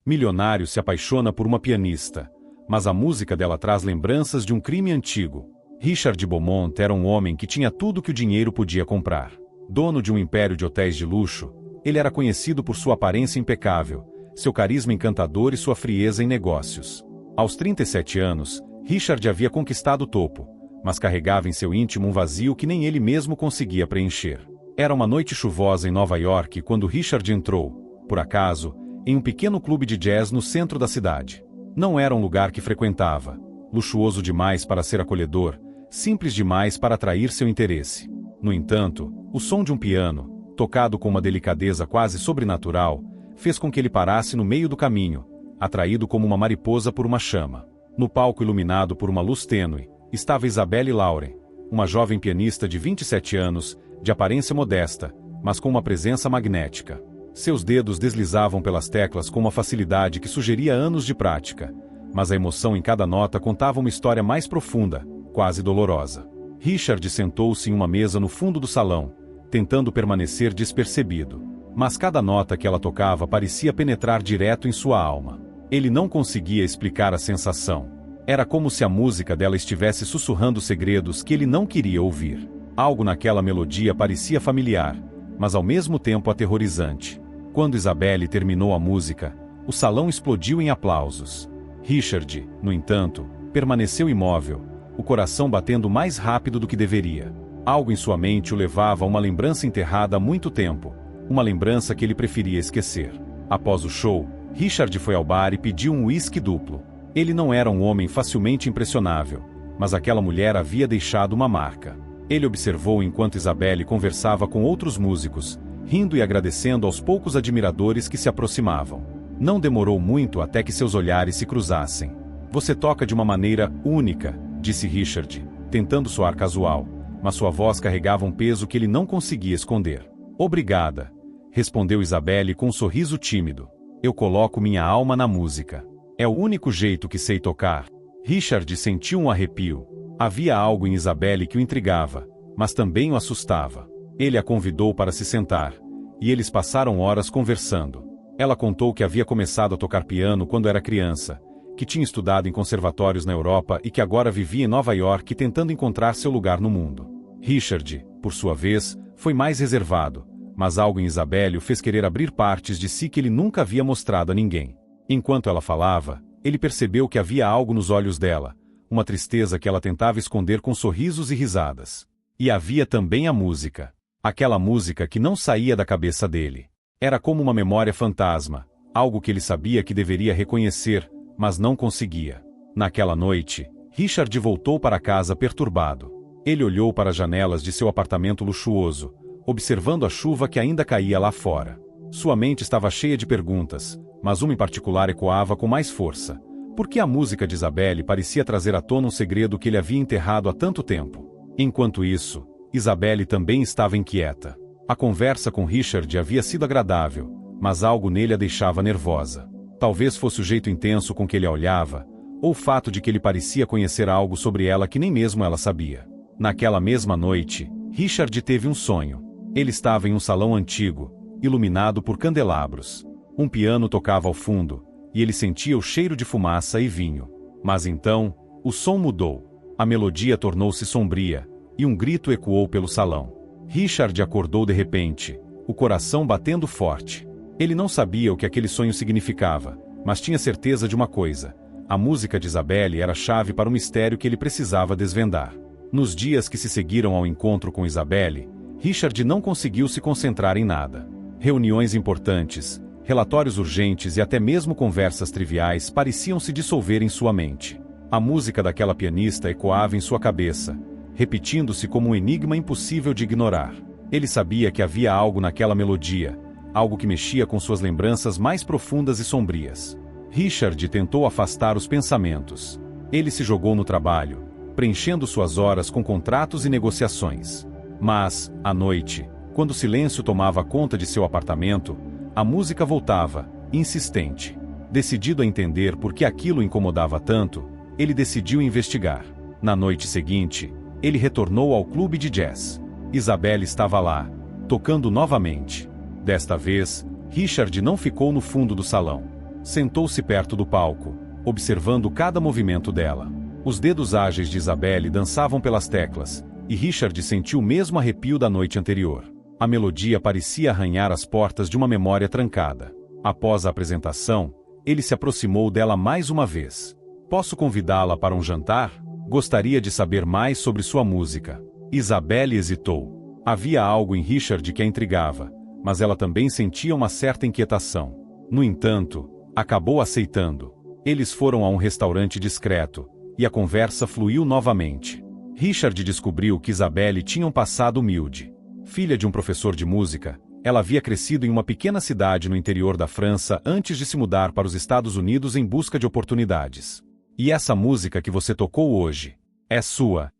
Milionário se apaixona por uma pianista, mas a música dela traz lembranças de um crime antigo. Richard Beaumont era um homem que tinha tudo que o dinheiro podia comprar. Dono de um império de hotéis de luxo, ele era conhecido por sua aparência impecável, seu carisma encantador e sua frieza em negócios. Aos 37 anos, Richard havia conquistado o topo, mas carregava em seu íntimo um vazio que nem ele mesmo conseguia preencher. Era uma noite chuvosa em Nova York quando Richard entrou, por acaso, em um pequeno clube de jazz no centro da cidade. Não era um lugar que frequentava, luxuoso demais para ser acolhedor, simples demais para atrair seu interesse. No entanto, o som de um piano, tocado com uma delicadeza quase sobrenatural, fez com que ele parasse no meio do caminho, atraído como uma mariposa por uma chama. No palco iluminado por uma luz tênue, estava Isabelle Lauren, uma jovem pianista de 27 anos, de aparência modesta, mas com uma presença magnética. Seus dedos deslizavam pelas teclas com uma facilidade que sugeria anos de prática, mas a emoção em cada nota contava uma história mais profunda, quase dolorosa. Richard sentou-se em uma mesa no fundo do salão, tentando permanecer despercebido. Mas cada nota que ela tocava parecia penetrar direto em sua alma. Ele não conseguia explicar a sensação. Era como se a música dela estivesse sussurrando segredos que ele não queria ouvir. Algo naquela melodia parecia familiar, mas ao mesmo tempo aterrorizante. Quando Isabelle terminou a música, o salão explodiu em aplausos. Richard, no entanto, permaneceu imóvel, o coração batendo mais rápido do que deveria. Algo em sua mente o levava a uma lembrança enterrada há muito tempo, uma lembrança que ele preferia esquecer. Após o show, Richard foi ao bar e pediu um uísque duplo. Ele não era um homem facilmente impressionável, mas aquela mulher havia deixado uma marca. Ele observou enquanto Isabelle conversava com outros músicos, rindo e agradecendo aos poucos admiradores que se aproximavam. Não demorou muito até que seus olhares se cruzassem. "Você toca de uma maneira única", disse Richard, tentando soar casual, mas sua voz carregava um peso que ele não conseguia esconder. "Obrigada", respondeu Isabelle com um sorriso tímido. "Eu coloco minha alma na música. É o único jeito que sei tocar." Richard sentiu um arrepio. Havia algo em Isabelle que o intrigava, mas também o assustava. Ele a convidou para se sentar, e eles passaram horas conversando. Ela contou que havia começado a tocar piano quando era criança, que tinha estudado em conservatórios na Europa e que agora vivia em Nova York tentando encontrar seu lugar no mundo. Richard, por sua vez, foi mais reservado, mas algo em Isabelle o fez querer abrir partes de si que ele nunca havia mostrado a ninguém. Enquanto ela falava, ele percebeu que havia algo nos olhos dela, uma tristeza que ela tentava esconder com sorrisos e risadas. E havia também a música. Aquela música que não saía da cabeça dele. Era como uma memória fantasma, algo que ele sabia que deveria reconhecer, mas não conseguia. Naquela noite, Richard voltou para casa perturbado. Ele olhou para as janelas de seu apartamento luxuoso, observando a chuva que ainda caía lá fora. Sua mente estava cheia de perguntas, mas uma em particular ecoava com mais força. Por que a música de Isabelle parecia trazer à tona um segredo que ele havia enterrado há tanto tempo? Enquanto isso, Isabelle também estava inquieta. A conversa com Richard havia sido agradável, mas algo nele a deixava nervosa. Talvez fosse o jeito intenso com que ele a olhava, ou o fato de que ele parecia conhecer algo sobre ela que nem mesmo ela sabia. Naquela mesma noite, Richard teve um sonho. Ele estava em um salão antigo, iluminado por candelabros. Um piano tocava ao fundo, e ele sentia o cheiro de fumaça e vinho. Mas então, o som mudou. A melodia tornou-se sombria, e um grito ecoou pelo salão. Richard acordou de repente, o coração batendo forte. Ele não sabia o que aquele sonho significava, mas tinha certeza de uma coisa: a música de Isabelle era a chave para o mistério que ele precisava desvendar. Nos dias que se seguiram ao encontro com Isabelle, Richard não conseguiu se concentrar em nada. Reuniões importantes, relatórios urgentes e até mesmo conversas triviais pareciam se dissolver em sua mente. A música daquela pianista ecoava em sua cabeça, repetindo-se como um enigma impossível de ignorar. Ele sabia que havia algo naquela melodia, algo que mexia com suas lembranças mais profundas e sombrias. Richard tentou afastar os pensamentos. Ele se jogou no trabalho, preenchendo suas horas com contratos e negociações. Mas, à noite, quando o silêncio tomava conta de seu apartamento, a música voltava, insistente. Decidido a entender por que aquilo o incomodava tanto, ele decidiu investigar. Na noite seguinte, ele retornou ao clube de jazz. Isabelle estava lá, tocando novamente. Desta vez, Richard não ficou no fundo do salão. Sentou-se perto do palco, observando cada movimento dela. Os dedos ágeis de Isabelle dançavam pelas teclas, e Richard sentiu o mesmo arrepio da noite anterior. A melodia parecia arranhar as portas de uma memória trancada. Após a apresentação, ele se aproximou dela mais uma vez. Posso convidá-la para um jantar? Gostaria de saber mais sobre sua música. Isabelle hesitou. Havia algo em Richard que a intrigava, mas ela também sentia uma certa inquietação. No entanto, acabou aceitando. Eles foram a um restaurante discreto, e a conversa fluiu novamente. Richard descobriu que Isabelle tinha um passado humilde. Filha de um professor de música, ela havia crescido em uma pequena cidade no interior da França antes de se mudar para os Estados Unidos em busca de oportunidades. E essa música que você tocou hoje, é sua?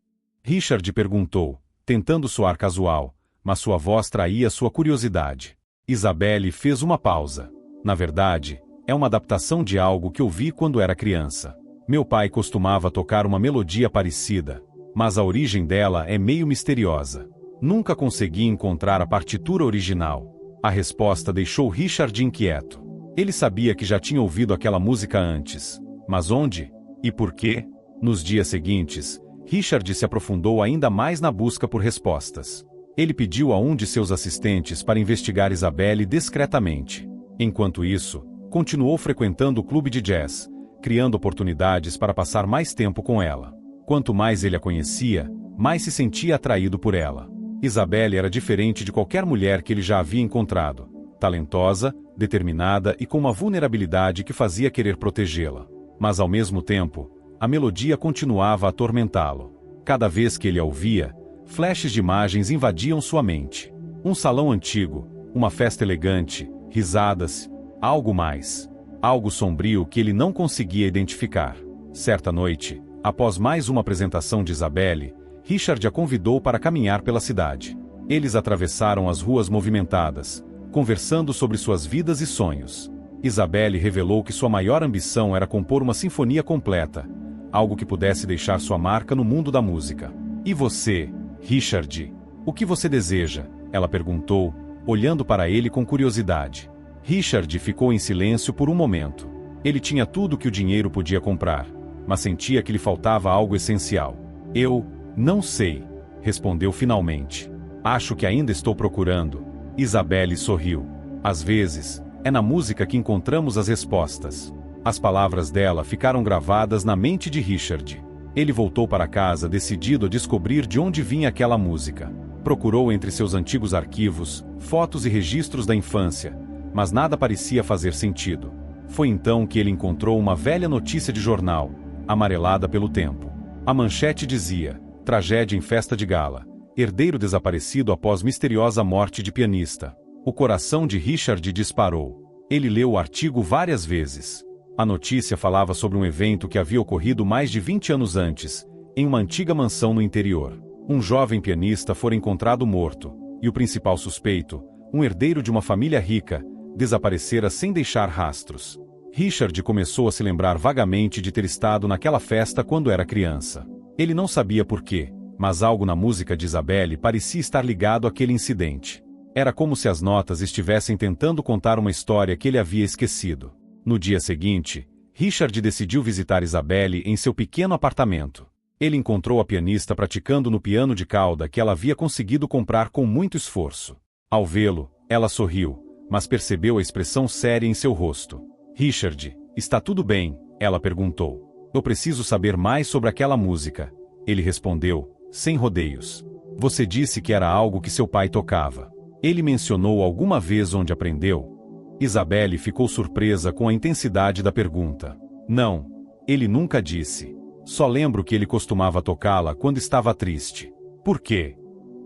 Richard perguntou, tentando soar casual, mas sua voz traía sua curiosidade. Isabelle fez uma pausa. Na verdade, é uma adaptação de algo que ouvi quando era criança. Meu pai costumava tocar uma melodia parecida, mas a origem dela é meio misteriosa. Nunca consegui encontrar a partitura original. A resposta deixou Richard inquieto. Ele sabia que já tinha ouvido aquela música antes. Mas onde? E por quê? Nos dias seguintes, Richard se aprofundou ainda mais na busca por respostas. Ele pediu a um de seus assistentes para investigar Isabelle discretamente. Enquanto isso, continuou frequentando o clube de jazz, criando oportunidades para passar mais tempo com ela. Quanto mais ele a conhecia, mais se sentia atraído por ela. Isabelle era diferente de qualquer mulher que ele já havia encontrado. Talentosa, determinada e com uma vulnerabilidade que fazia querer protegê-la. Mas ao mesmo tempo, a melodia continuava a atormentá-lo. Cada vez que ele a ouvia, flashes de imagens invadiam sua mente. Um salão antigo, uma festa elegante, risadas, algo mais. Algo sombrio que ele não conseguia identificar. Certa noite, após mais uma apresentação de Isabelle, Richard a convidou para caminhar pela cidade. Eles atravessaram as ruas movimentadas, conversando sobre suas vidas e sonhos. Isabelle revelou que sua maior ambição era compor uma sinfonia completa, algo que pudesse deixar sua marca no mundo da música. E você, Richard? O que você deseja? Ela perguntou, olhando para ele com curiosidade. Richard ficou em silêncio por um momento. Ele tinha tudo que o dinheiro podia comprar, mas sentia que lhe faltava algo essencial. Eu não sei, respondeu finalmente. Acho que ainda estou procurando. Isabelle sorriu. Às vezes, é na música que encontramos as respostas. As palavras dela ficaram gravadas na mente de Richard. Ele voltou para casa decidido a descobrir de onde vinha aquela música. Procurou entre seus antigos arquivos, fotos e registros da infância, mas nada parecia fazer sentido. Foi então que ele encontrou uma velha notícia de jornal, amarelada pelo tempo. A manchete dizia: tragédia em festa de gala. Herdeiro desaparecido após misteriosa morte de pianista. O coração de Richard disparou. Ele leu o artigo várias vezes. A notícia falava sobre um evento que havia ocorrido mais de 20 anos antes, em uma antiga mansão no interior. Um jovem pianista fora encontrado morto, e o principal suspeito, um herdeiro de uma família rica, desaparecera sem deixar rastros. Richard começou a se lembrar vagamente de ter estado naquela festa quando era criança. Ele não sabia por quê, mas algo na música de Isabelle parecia estar ligado àquele incidente. Era como se as notas estivessem tentando contar uma história que ele havia esquecido. No dia seguinte, Richard decidiu visitar Isabelle em seu pequeno apartamento. Ele encontrou a pianista praticando no piano de cauda que ela havia conseguido comprar com muito esforço. Ao vê-lo, ela sorriu, mas percebeu a expressão séria em seu rosto. Richard, está tudo bem? Ela perguntou. Eu preciso saber mais sobre aquela música. Ele respondeu, sem rodeios. Você disse que era algo que seu pai tocava. Ele mencionou alguma vez onde aprendeu? Isabelle ficou surpresa com a intensidade da pergunta. Não, ele nunca disse. Só lembro que ele costumava tocá-la quando estava triste. Por quê?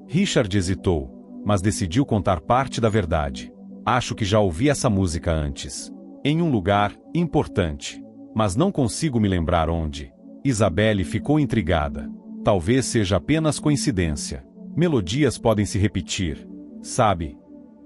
Richard hesitou, mas decidiu contar parte da verdade. Acho que já ouvi essa música antes. Em um lugar importante. Mas não consigo me lembrar onde. Isabelle ficou intrigada. Talvez seja apenas coincidência. Melodias podem se repetir, sabe?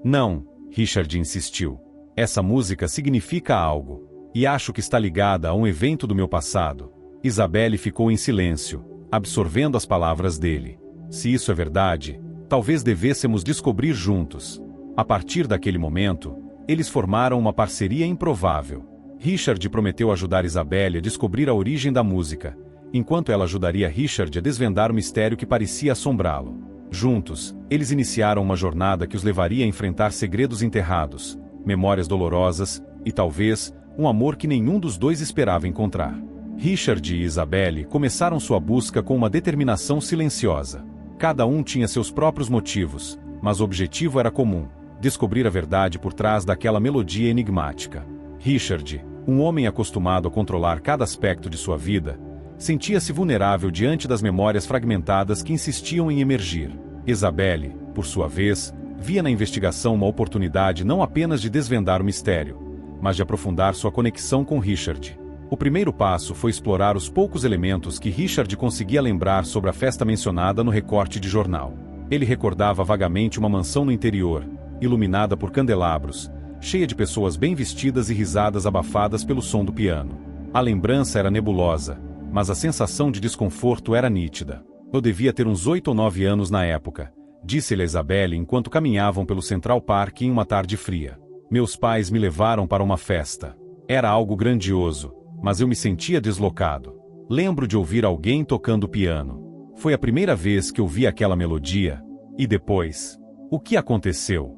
Não, Richard insistiu. Essa música significa algo. E acho que está ligada a um evento do meu passado. Isabelle ficou em silêncio, absorvendo as palavras dele. Se isso é verdade, talvez devêssemos descobrir juntos. A partir daquele momento, eles formaram uma parceria improvável. Richard prometeu ajudar Isabelle a descobrir a origem da música, enquanto ela ajudaria Richard a desvendar o mistério que parecia assombrá-lo. Juntos, eles iniciaram uma jornada que os levaria a enfrentar segredos enterrados, memórias dolorosas e, talvez, um amor que nenhum dos dois esperava encontrar. Richard e Isabelle começaram sua busca com uma determinação silenciosa. Cada um tinha seus próprios motivos, mas o objetivo era comum: descobrir a verdade por trás daquela melodia enigmática. Richard, um homem acostumado a controlar cada aspecto de sua vida, sentia-se vulnerável diante das memórias fragmentadas que insistiam em emergir. Isabelle, por sua vez, via na investigação uma oportunidade não apenas de desvendar o mistério, mas de aprofundar sua conexão com Richard. O primeiro passo foi explorar os poucos elementos que Richard conseguia lembrar sobre a festa mencionada no recorte de jornal. Ele recordava vagamente uma mansão no interior, iluminada por candelabros, cheia de pessoas bem vestidas e risadas abafadas pelo som do piano. A lembrança era nebulosa, mas a sensação de desconforto era nítida. Eu devia ter uns 8 ou 9 anos na época, disse-lhe a Isabelle enquanto caminhavam pelo Central Park em uma tarde fria. Meus pais me levaram para uma festa. Era algo grandioso, mas eu me sentia deslocado. Lembro de ouvir alguém tocando piano. Foi a primeira vez que ouvi aquela melodia. E depois? O que aconteceu?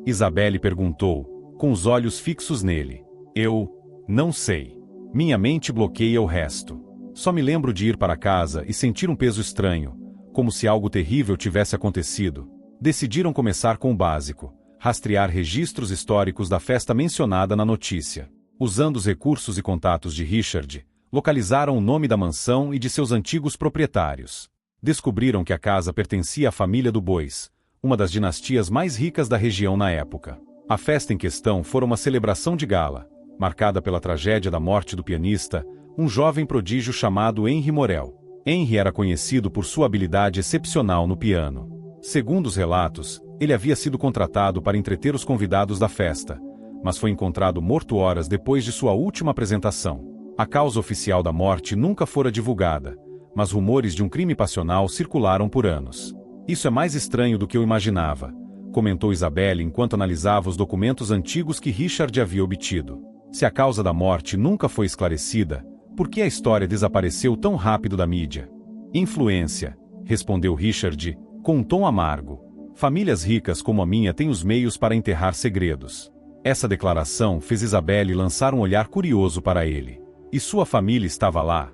Isabelle perguntou, com os olhos fixos nele. Eu não sei. Minha mente bloqueia o resto. Só me lembro de ir para casa e sentir um peso estranho, como se algo terrível tivesse acontecido. Decidiram começar com o básico: rastrear registros históricos da festa mencionada na notícia. Usando os recursos e contatos de Richard, localizaram o nome da mansão e de seus antigos proprietários. Descobriram que a casa pertencia à família do Bois, uma das dinastias mais ricas da região na época. A festa em questão fora uma celebração de gala, marcada pela tragédia da morte do pianista, um jovem prodígio chamado Henry Morel. Henry era conhecido por sua habilidade excepcional no piano. Segundo os relatos, ele havia sido contratado para entreter os convidados da festa, mas foi encontrado morto horas depois de sua última apresentação. A causa oficial da morte nunca fora divulgada, mas rumores de um crime passional circularam por anos. Isso é mais estranho do que eu imaginava, comentou Isabelle enquanto analisava os documentos antigos que Richard havia obtido. Se a causa da morte nunca foi esclarecida, por que a história desapareceu tão rápido da mídia? Influência, respondeu Richard, com um tom amargo. Famílias ricas como a minha têm os meios para enterrar segredos. Essa declaração fez Isabelle lançar um olhar curioso para ele. E sua família estava lá?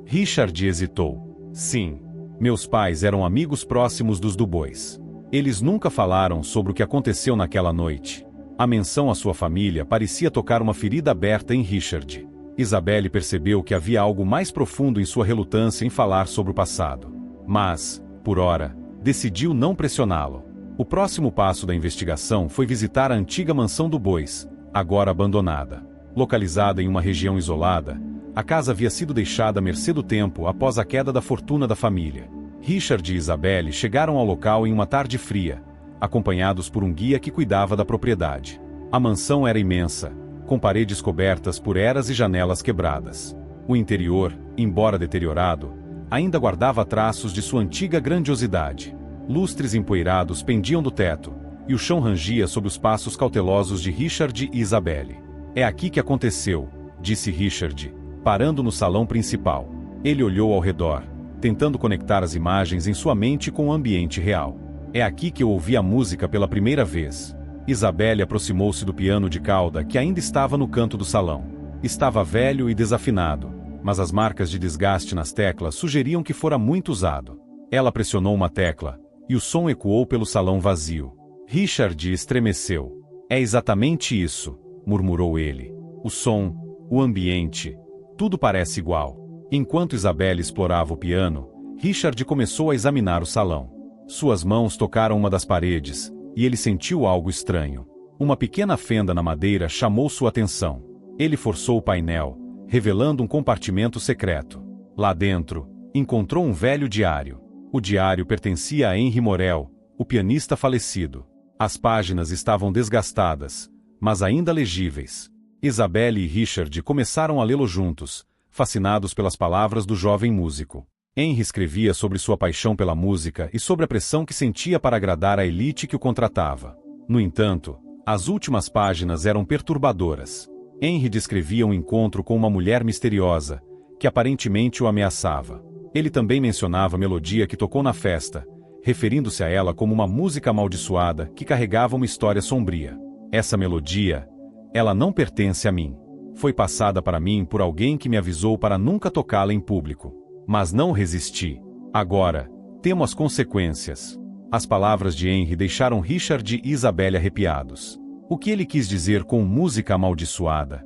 Richard hesitou. Sim. Meus pais eram amigos próximos dos Dubois. Eles nunca falaram sobre o que aconteceu naquela noite. A menção à sua família parecia tocar uma ferida aberta em Richard. Isabelle percebeu que havia algo mais profundo em sua relutância em falar sobre o passado. Mas, por ora, decidiu não pressioná-lo. O próximo passo da investigação foi visitar a antiga mansão do Bois, agora abandonada. Localizada em uma região isolada, a casa havia sido deixada à mercê do tempo após a queda da fortuna da família. Richard e Isabelle chegaram ao local em uma tarde fria, acompanhados por um guia que cuidava da propriedade. A mansão era imensa, com paredes cobertas por eras e janelas quebradas. O interior, embora deteriorado, ainda guardava traços de sua antiga grandiosidade. Lustres empoeirados pendiam do teto, e o chão rangia sob os passos cautelosos de Richard e Isabelle. É aqui que aconteceu, disse Richard, parando no salão principal. Ele olhou ao redor, tentando conectar as imagens em sua mente com o ambiente real. É aqui que eu ouvi a música pela primeira vez. Isabelle aproximou-se do piano de cauda que ainda estava no canto do salão. Estava velho e desafinado, mas as marcas de desgaste nas teclas sugeriam que fora muito usado. Ela pressionou uma tecla, e o som ecoou pelo salão vazio. Richard estremeceu. É exatamente isso, murmurou ele. O som, o ambiente, tudo parece igual. Enquanto Isabelle explorava o piano, Richard começou a examinar o salão. Suas mãos tocaram uma das paredes, e ele sentiu algo estranho. Uma pequena fenda na madeira chamou sua atenção. Ele forçou o painel, revelando um compartimento secreto. Lá dentro, encontrou um velho diário. O diário pertencia a Henry Morel, o pianista falecido. As páginas estavam desgastadas, mas ainda legíveis. Isabelle e Richard começaram a lê-lo juntos, fascinados pelas palavras do jovem músico. Henry escrevia sobre sua paixão pela música e sobre a pressão que sentia para agradar a elite que o contratava. No entanto, as últimas páginas eram perturbadoras. Henry descrevia um encontro com uma mulher misteriosa, que aparentemente o ameaçava. Ele também mencionava a melodia que tocou na festa, referindo-se a ela como uma música amaldiçoada que carregava uma história sombria. Essa melodia, ela não pertence a mim. Foi passada para mim por alguém que me avisou para nunca tocá-la em público. Mas não resisti. Agora, temo as consequências. As palavras de Henry deixaram Richard e Isabelle arrepiados. O que ele quis dizer com música amaldiçoada?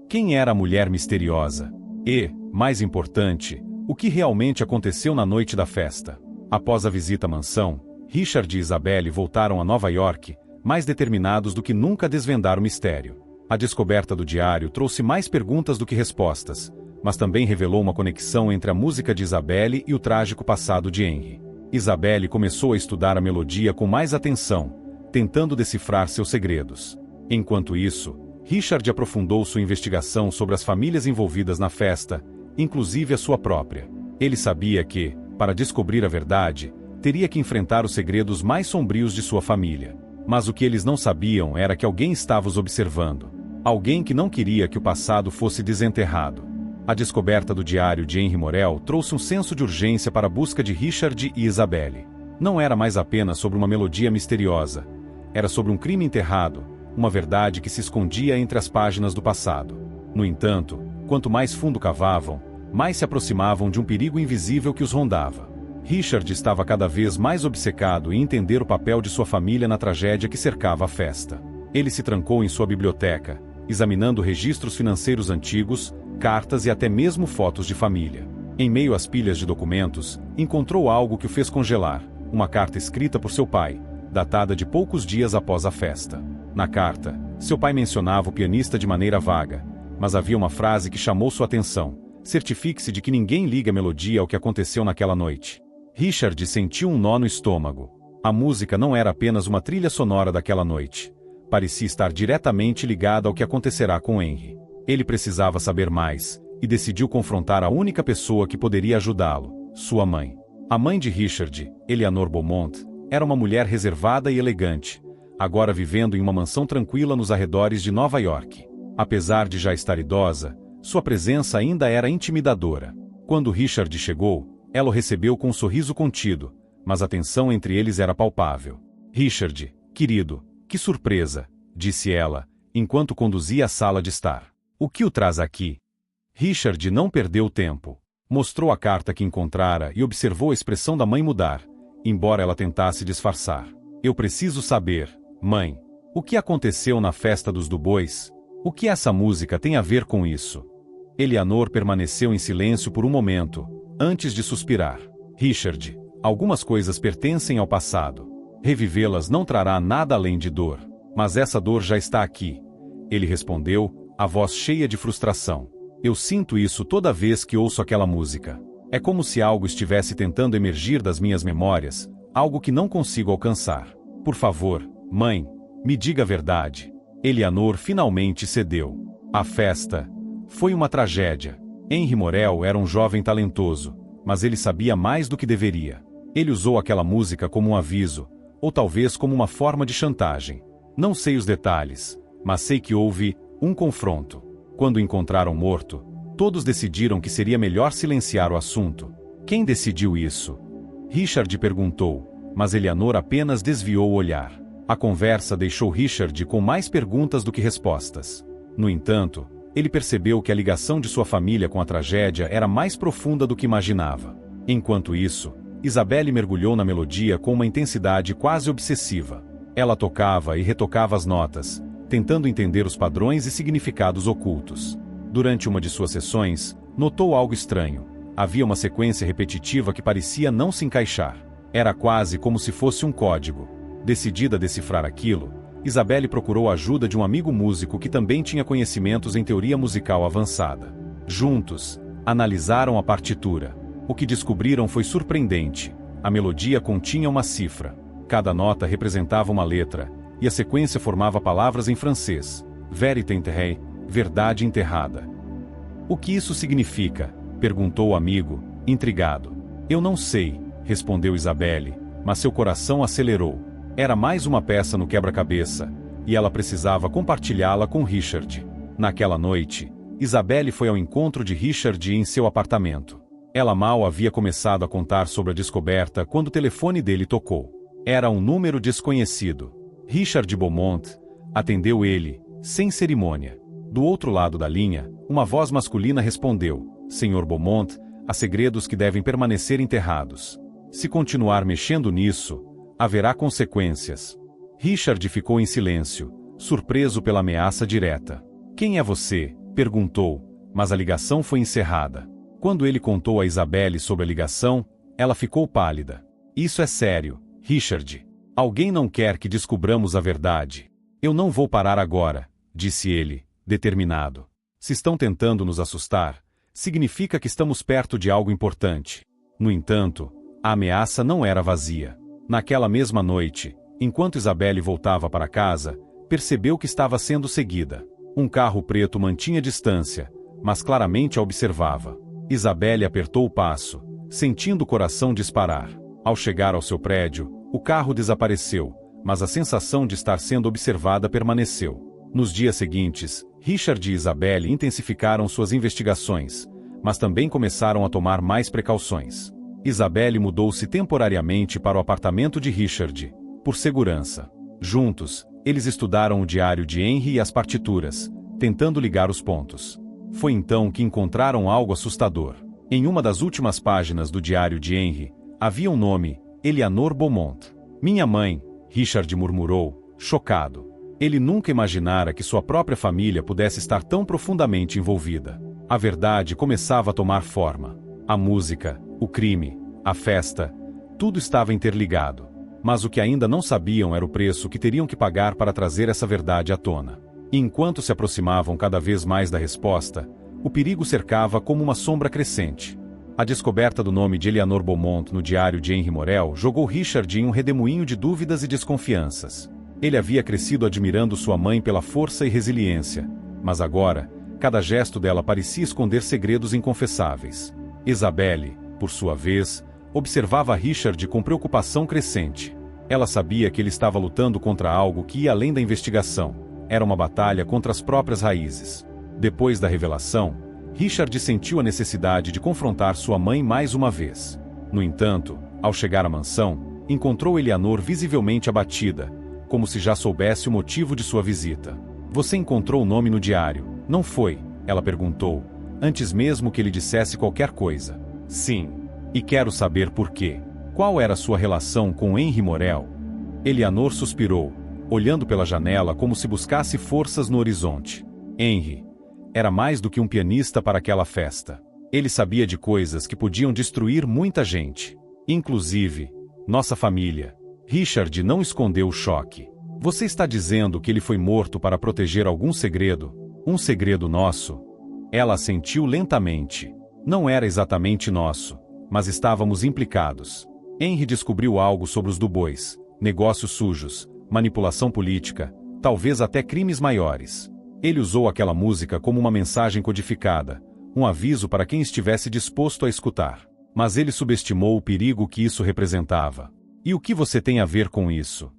Quem era a mulher misteriosa? E, mais importante, o que realmente aconteceu na noite da festa? Após a visita à mansão, Richard e Isabelle voltaram a Nova York, mais determinados do que nunca a desvendar o mistério. A descoberta do diário trouxe mais perguntas do que respostas, mas também revelou uma conexão entre a música de Isabelle e o trágico passado de Henry. Isabelle começou a estudar a melodia com mais atenção, tentando decifrar seus segredos. Enquanto isso, Richard aprofundou sua investigação sobre as famílias envolvidas na festa, inclusive a sua própria. Ele sabia que, para descobrir a verdade, teria que enfrentar os segredos mais sombrios de sua família. Mas o que eles não sabiam era que alguém estava os observando. Alguém que não queria que o passado fosse desenterrado. A descoberta do diário de Henry Morel trouxe um senso de urgência para a busca de Richard e Isabelle. Não era mais apenas sobre uma melodia misteriosa. Era sobre um crime enterrado, uma verdade que se escondia entre as páginas do passado. No entanto, quanto mais fundo cavavam, mais se aproximavam de um perigo invisível que os rondava. Richard estava cada vez mais obcecado em entender o papel de sua família na tragédia que cercava a festa. Ele se trancou em sua biblioteca, examinando registros financeiros antigos, cartas e até mesmo fotos de família. Em meio às pilhas de documentos, encontrou algo que o fez congelar, uma carta escrita por seu pai, datada de poucos dias após a festa. Na carta, seu pai mencionava o pianista de maneira vaga, mas havia uma frase que chamou sua atenção: certifique-se de que ninguém liga a melodia ao que aconteceu naquela noite. Richard sentiu um nó no estômago. A música não era apenas uma trilha sonora daquela noite. Parecia estar diretamente ligada ao que acontecerá com Henry. Ele precisava saber mais, e decidiu confrontar a única pessoa que poderia ajudá-lo, sua mãe. A mãe de Richard, Eleanor Beaumont, era uma mulher reservada e elegante, agora vivendo em uma mansão tranquila nos arredores de Nova York. Apesar de já estar idosa, sua presença ainda era intimidadora. Quando Richard chegou, ela o recebeu com um sorriso contido, mas a tensão entre eles era palpável. Richard, querido, que surpresa, disse ela, enquanto conduzia à sala de estar. O que o traz aqui? Richard não perdeu tempo. Mostrou a carta que encontrara e observou a expressão da mãe mudar, embora ela tentasse disfarçar. Eu preciso saber, mãe, o que aconteceu na festa dos Dubois? O que essa música tem a ver com isso? Eleanor permaneceu em silêncio por um momento, antes de suspirar. Richard, algumas coisas pertencem ao passado. Revivê-las não trará nada além de dor. Mas essa dor já está aqui. Ele respondeu, a voz cheia de frustração. Eu sinto isso toda vez que ouço aquela música. É como se algo estivesse tentando emergir das minhas memórias, algo que não consigo alcançar. Por favor, mãe, me diga a verdade. Eleanor finalmente cedeu. A festa foi uma tragédia. Henry Morel era um jovem talentoso, mas ele sabia mais do que deveria. Ele usou aquela música como um aviso, ou talvez como uma forma de chantagem. Não sei os detalhes, mas sei que houve um confronto. Quando o encontraram morto, todos decidiram que seria melhor silenciar o assunto. Quem decidiu isso? Richard perguntou, mas Eleanor apenas desviou o olhar. A conversa deixou Richard com mais perguntas do que respostas. No entanto, ele percebeu que a ligação de sua família com a tragédia era mais profunda do que imaginava. Enquanto isso, Isabelle mergulhou na melodia com uma intensidade quase obsessiva. Ela tocava e retocava as notas, tentando entender os padrões e significados ocultos. Durante uma de suas sessões, notou algo estranho. Havia uma sequência repetitiva que parecia não se encaixar. Era quase como se fosse um código. Decidida a decifrar aquilo, Isabelle procurou a ajuda de um amigo músico que também tinha conhecimentos em teoria musical avançada. Juntos, analisaram a partitura. O que descobriram foi surpreendente. A melodia continha uma cifra. Cada nota representava uma letra, e a sequência formava palavras em francês. Vérité enterrée, verdade enterrada. O que isso significa? Perguntou o amigo, intrigado. Eu não sei, respondeu Isabelle, mas seu coração acelerou. Era mais uma peça no quebra-cabeça, e ela precisava compartilhá-la com Richard. Naquela noite, Isabelle foi ao encontro de Richard em seu apartamento. Ela mal havia começado a contar sobre a descoberta quando o telefone dele tocou. Era um número desconhecido. Richard Beaumont atendeu ele, sem cerimônia. Do outro lado da linha, uma voz masculina respondeu: Sr. Beaumont, há segredos que devem permanecer enterrados. Se continuar mexendo nisso, haverá consequências. Richard ficou em silêncio, surpreso pela ameaça direta. Quem é você? Perguntou, mas a ligação foi encerrada. Quando ele contou a Isabelle sobre a ligação, ela ficou pálida. Isso é sério, Richard. Alguém não quer que descubramos a verdade. Eu não vou parar agora, disse ele, determinado. Se estão tentando nos assustar, significa que estamos perto de algo importante. No entanto, a ameaça não era vazia. Naquela mesma noite, enquanto Isabelle voltava para casa, percebeu que estava sendo seguida. Um carro preto mantinha distância, mas claramente a observava. Isabelle apertou o passo, sentindo o coração disparar. Ao chegar ao seu prédio, o carro desapareceu, mas a sensação de estar sendo observada permaneceu. Nos dias seguintes, Richard e Isabelle intensificaram suas investigações, mas também começaram a tomar mais precauções. Isabelle mudou-se temporariamente para o apartamento de Richard, por segurança. Juntos, eles estudaram o diário de Henry e as partituras, tentando ligar os pontos. Foi então que encontraram algo assustador. Em uma das últimas páginas do diário de Henry, havia um nome, Eleanor Beaumont. Minha mãe, Richard murmurou, chocado. Ele nunca imaginara que sua própria família pudesse estar tão profundamente envolvida. A verdade começava a tomar forma. A música, o crime, a festa, tudo estava interligado. Mas o que ainda não sabiam era o preço que teriam que pagar para trazer essa verdade à tona. E enquanto se aproximavam cada vez mais da resposta, o perigo cercava como uma sombra crescente. A descoberta do nome de Eleanor Beaumont no diário de Henry Morel jogou Richard em um redemoinho de dúvidas e desconfianças. Ele havia crescido admirando sua mãe pela força e resiliência, mas agora, cada gesto dela parecia esconder segredos inconfessáveis. Isabelle, por sua vez, observava Richard com preocupação crescente. Ela sabia que ele estava lutando contra algo que ia além da investigação. Era uma batalha contra as próprias raízes. Depois da revelação, Richard sentiu a necessidade de confrontar sua mãe mais uma vez. No entanto, ao chegar à mansão, encontrou Eleanor visivelmente abatida, como se já soubesse o motivo de sua visita. Você encontrou o nome no diário, não foi? Ela perguntou, antes mesmo que ele dissesse qualquer coisa. Sim. E quero saber por quê. Qual era sua relação com Henry Morel? Eleanor suspirou, olhando pela janela como se buscasse forças no horizonte. Henry era mais do que um pianista para aquela festa. Ele sabia de coisas que podiam destruir muita gente, inclusive nossa família. Richard não escondeu o choque. Você está dizendo que ele foi morto para proteger algum segredo? Um segredo nosso? Ela assentiu lentamente. Não era exatamente nosso, mas estávamos implicados. Henry descobriu algo sobre os Dubois, negócios sujos, manipulação política, talvez até crimes maiores. Ele usou aquela música como uma mensagem codificada, um aviso para quem estivesse disposto a escutar. Mas ele subestimou o perigo que isso representava. E o que você tem a ver com isso?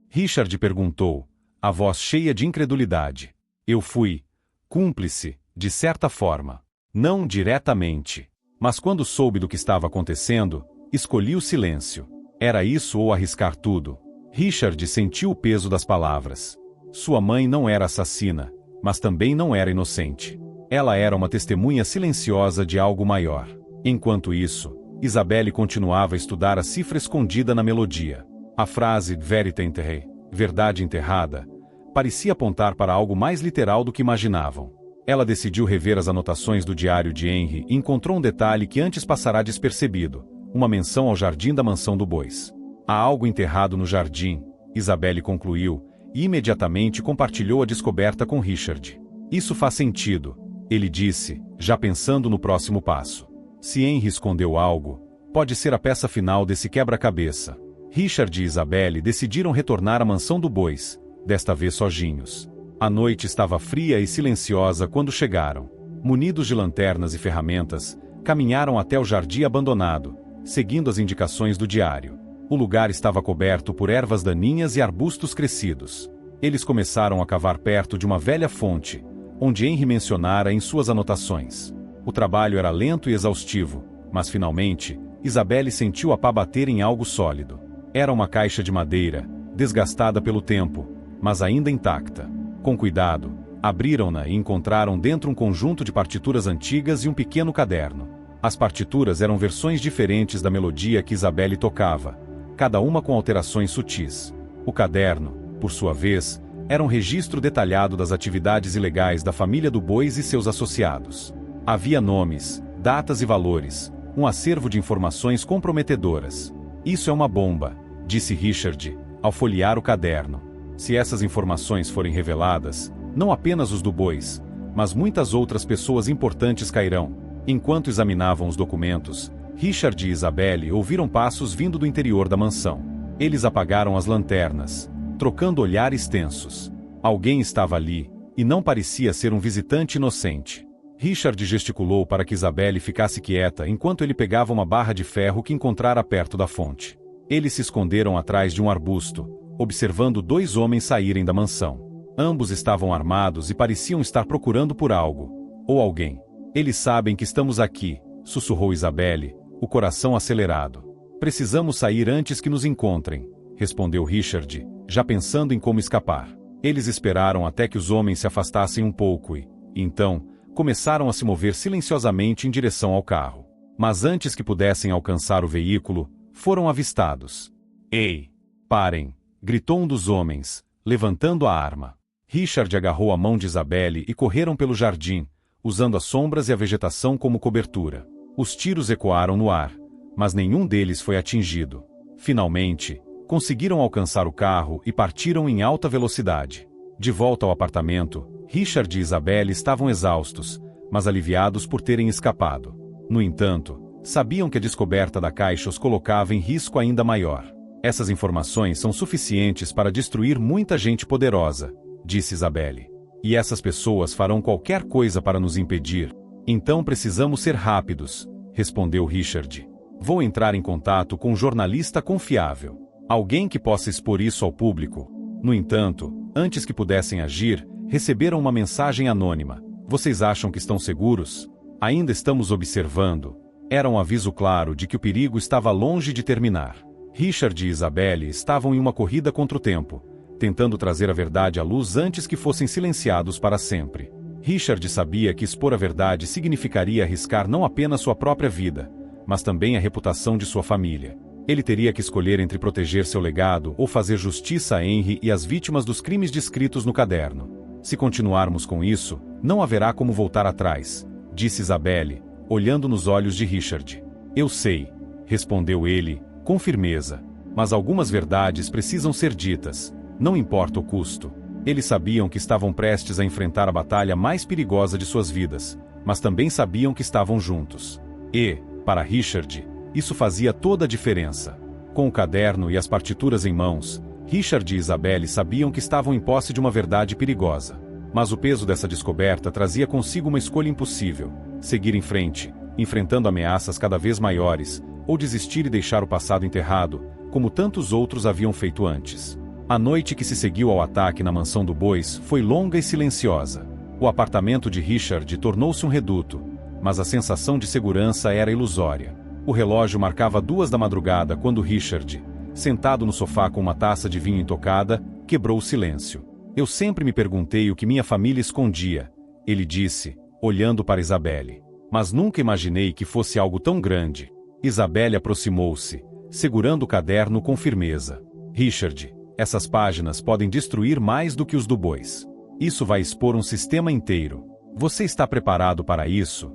Richard perguntou, a voz cheia de incredulidade. Eu fui cúmplice, de certa forma. Não diretamente. Mas quando soube do que estava acontecendo, escolhi o silêncio. Era isso ou arriscar tudo? Richard sentiu o peso das palavras. Sua mãe não era assassina, mas também não era inocente. Ela era uma testemunha silenciosa de algo maior. Enquanto isso, Isabelle continuava a estudar a cifra escondida na melodia. A frase «Vérité enterrée», verdade enterrada, parecia apontar para algo mais literal do que imaginavam. Ela decidiu rever as anotações do diário de Henry e encontrou um detalhe que antes passará despercebido, uma menção ao jardim da mansão Dubois. Há algo enterrado no jardim, Isabelle concluiu, e imediatamente compartilhou a descoberta com Richard. Isso faz sentido, ele disse, já pensando no próximo passo. Se Henry escondeu algo, pode ser a peça final desse quebra-cabeça. Richard e Isabelle decidiram retornar à mansão Dubois, desta vez sozinhos. A noite estava fria e silenciosa quando chegaram. Munidos de lanternas e ferramentas, caminharam até o jardim abandonado, seguindo as indicações do diário. O lugar estava coberto por ervas daninhas e arbustos crescidos. Eles começaram a cavar perto de uma velha fonte, onde Henry mencionara em suas anotações. O trabalho era lento e exaustivo, mas finalmente, Isabelle sentiu a pá bater em algo sólido. Era uma caixa de madeira, desgastada pelo tempo, mas ainda intacta. Com cuidado, abriram-na e encontraram dentro um conjunto de partituras antigas e um pequeno caderno. As partituras eram versões diferentes da melodia que Isabelle tocava, cada uma com alterações sutis. O caderno, por sua vez, era um registro detalhado das atividades ilegais da família do Bois e seus associados. Havia nomes, datas e valores, um acervo de informações comprometedoras. Isso é uma bomba, disse Richard, ao folhear o caderno. Se essas informações forem reveladas, não apenas os do Bois, mas muitas outras pessoas importantes cairão. Enquanto examinavam os documentos, Richard e Isabelle ouviram passos vindo do interior da mansão. Eles apagaram as lanternas, trocando olhares tensos. Alguém estava ali, e não parecia ser um visitante inocente. Richard gesticulou para que Isabelle ficasse quieta enquanto ele pegava uma barra de ferro que encontrara perto da fonte. Eles se esconderam atrás de um arbusto, observando dois homens saírem da mansão. Ambos estavam armados e pareciam estar procurando por algo, ou alguém. Eles sabem que estamos aqui, sussurrou Isabelle, o coração acelerado. Precisamos sair antes que nos encontrem, respondeu Richard, já pensando em como escapar. Eles esperaram até que os homens se afastassem um pouco e, então, começaram a se mover silenciosamente em direção ao carro. Mas antes que pudessem alcançar o veículo, foram avistados. Ei! Parem! Gritou um dos homens, levantando a arma. Richard agarrou a mão de Isabelle e correram pelo jardim, usando as sombras e a vegetação como cobertura. Os tiros ecoaram no ar, mas nenhum deles foi atingido. Finalmente, conseguiram alcançar o carro e partiram em alta velocidade. De volta ao apartamento, Richard e Isabelle estavam exaustos, mas aliviados por terem escapado. No entanto, sabiam que a descoberta da caixa os colocava em risco ainda maior. Essas informações são suficientes para destruir muita gente poderosa, disse Isabelle. E essas pessoas farão qualquer coisa para nos impedir. Então precisamos ser rápidos, respondeu Richard. Vou entrar em contato com um jornalista confiável. Alguém que possa expor isso ao público. No entanto, antes que pudessem agir, receberam uma mensagem anônima. Vocês acham que estão seguros? Ainda estamos observando. Era um aviso claro de que o perigo estava longe de terminar. Richard e Isabelle estavam em uma corrida contra o tempo, tentando trazer a verdade à luz antes que fossem silenciados para sempre. Richard sabia que expor a verdade significaria arriscar não apenas sua própria vida, mas também a reputação de sua família. Ele teria que escolher entre proteger seu legado ou fazer justiça a Henry e às vítimas dos crimes descritos no caderno. Se continuarmos com isso, não haverá como voltar atrás, disse Isabelle, olhando nos olhos de Richard. Eu sei, respondeu ele, com firmeza. Mas algumas verdades precisam ser ditas, não importa o custo. Eles sabiam que estavam prestes a enfrentar a batalha mais perigosa de suas vidas, mas também sabiam que estavam juntos. E, para Richard, isso fazia toda a diferença. Com o caderno e as partituras em mãos, Richard e Isabelle sabiam que estavam em posse de uma verdade perigosa. Mas o peso dessa descoberta trazia consigo uma escolha impossível: seguir em frente, enfrentando ameaças cada vez maiores, ou desistir e deixar o passado enterrado, como tantos outros haviam feito antes. A noite que se seguiu ao ataque na mansão do Bois foi longa e silenciosa. O apartamento de Richard tornou-se um reduto, mas a sensação de segurança era ilusória. O relógio marcava 2 da madrugada quando Richard, sentado no sofá com uma taça de vinho intocada, quebrou o silêncio. Eu sempre me perguntei o que minha família escondia, ele disse, olhando para Isabelle. Mas nunca imaginei que fosse algo tão grande. Isabelle aproximou-se, segurando o caderno com firmeza. Richard, essas páginas podem destruir mais do que os do Bois. Isso vai expor um sistema inteiro. Você está preparado para isso?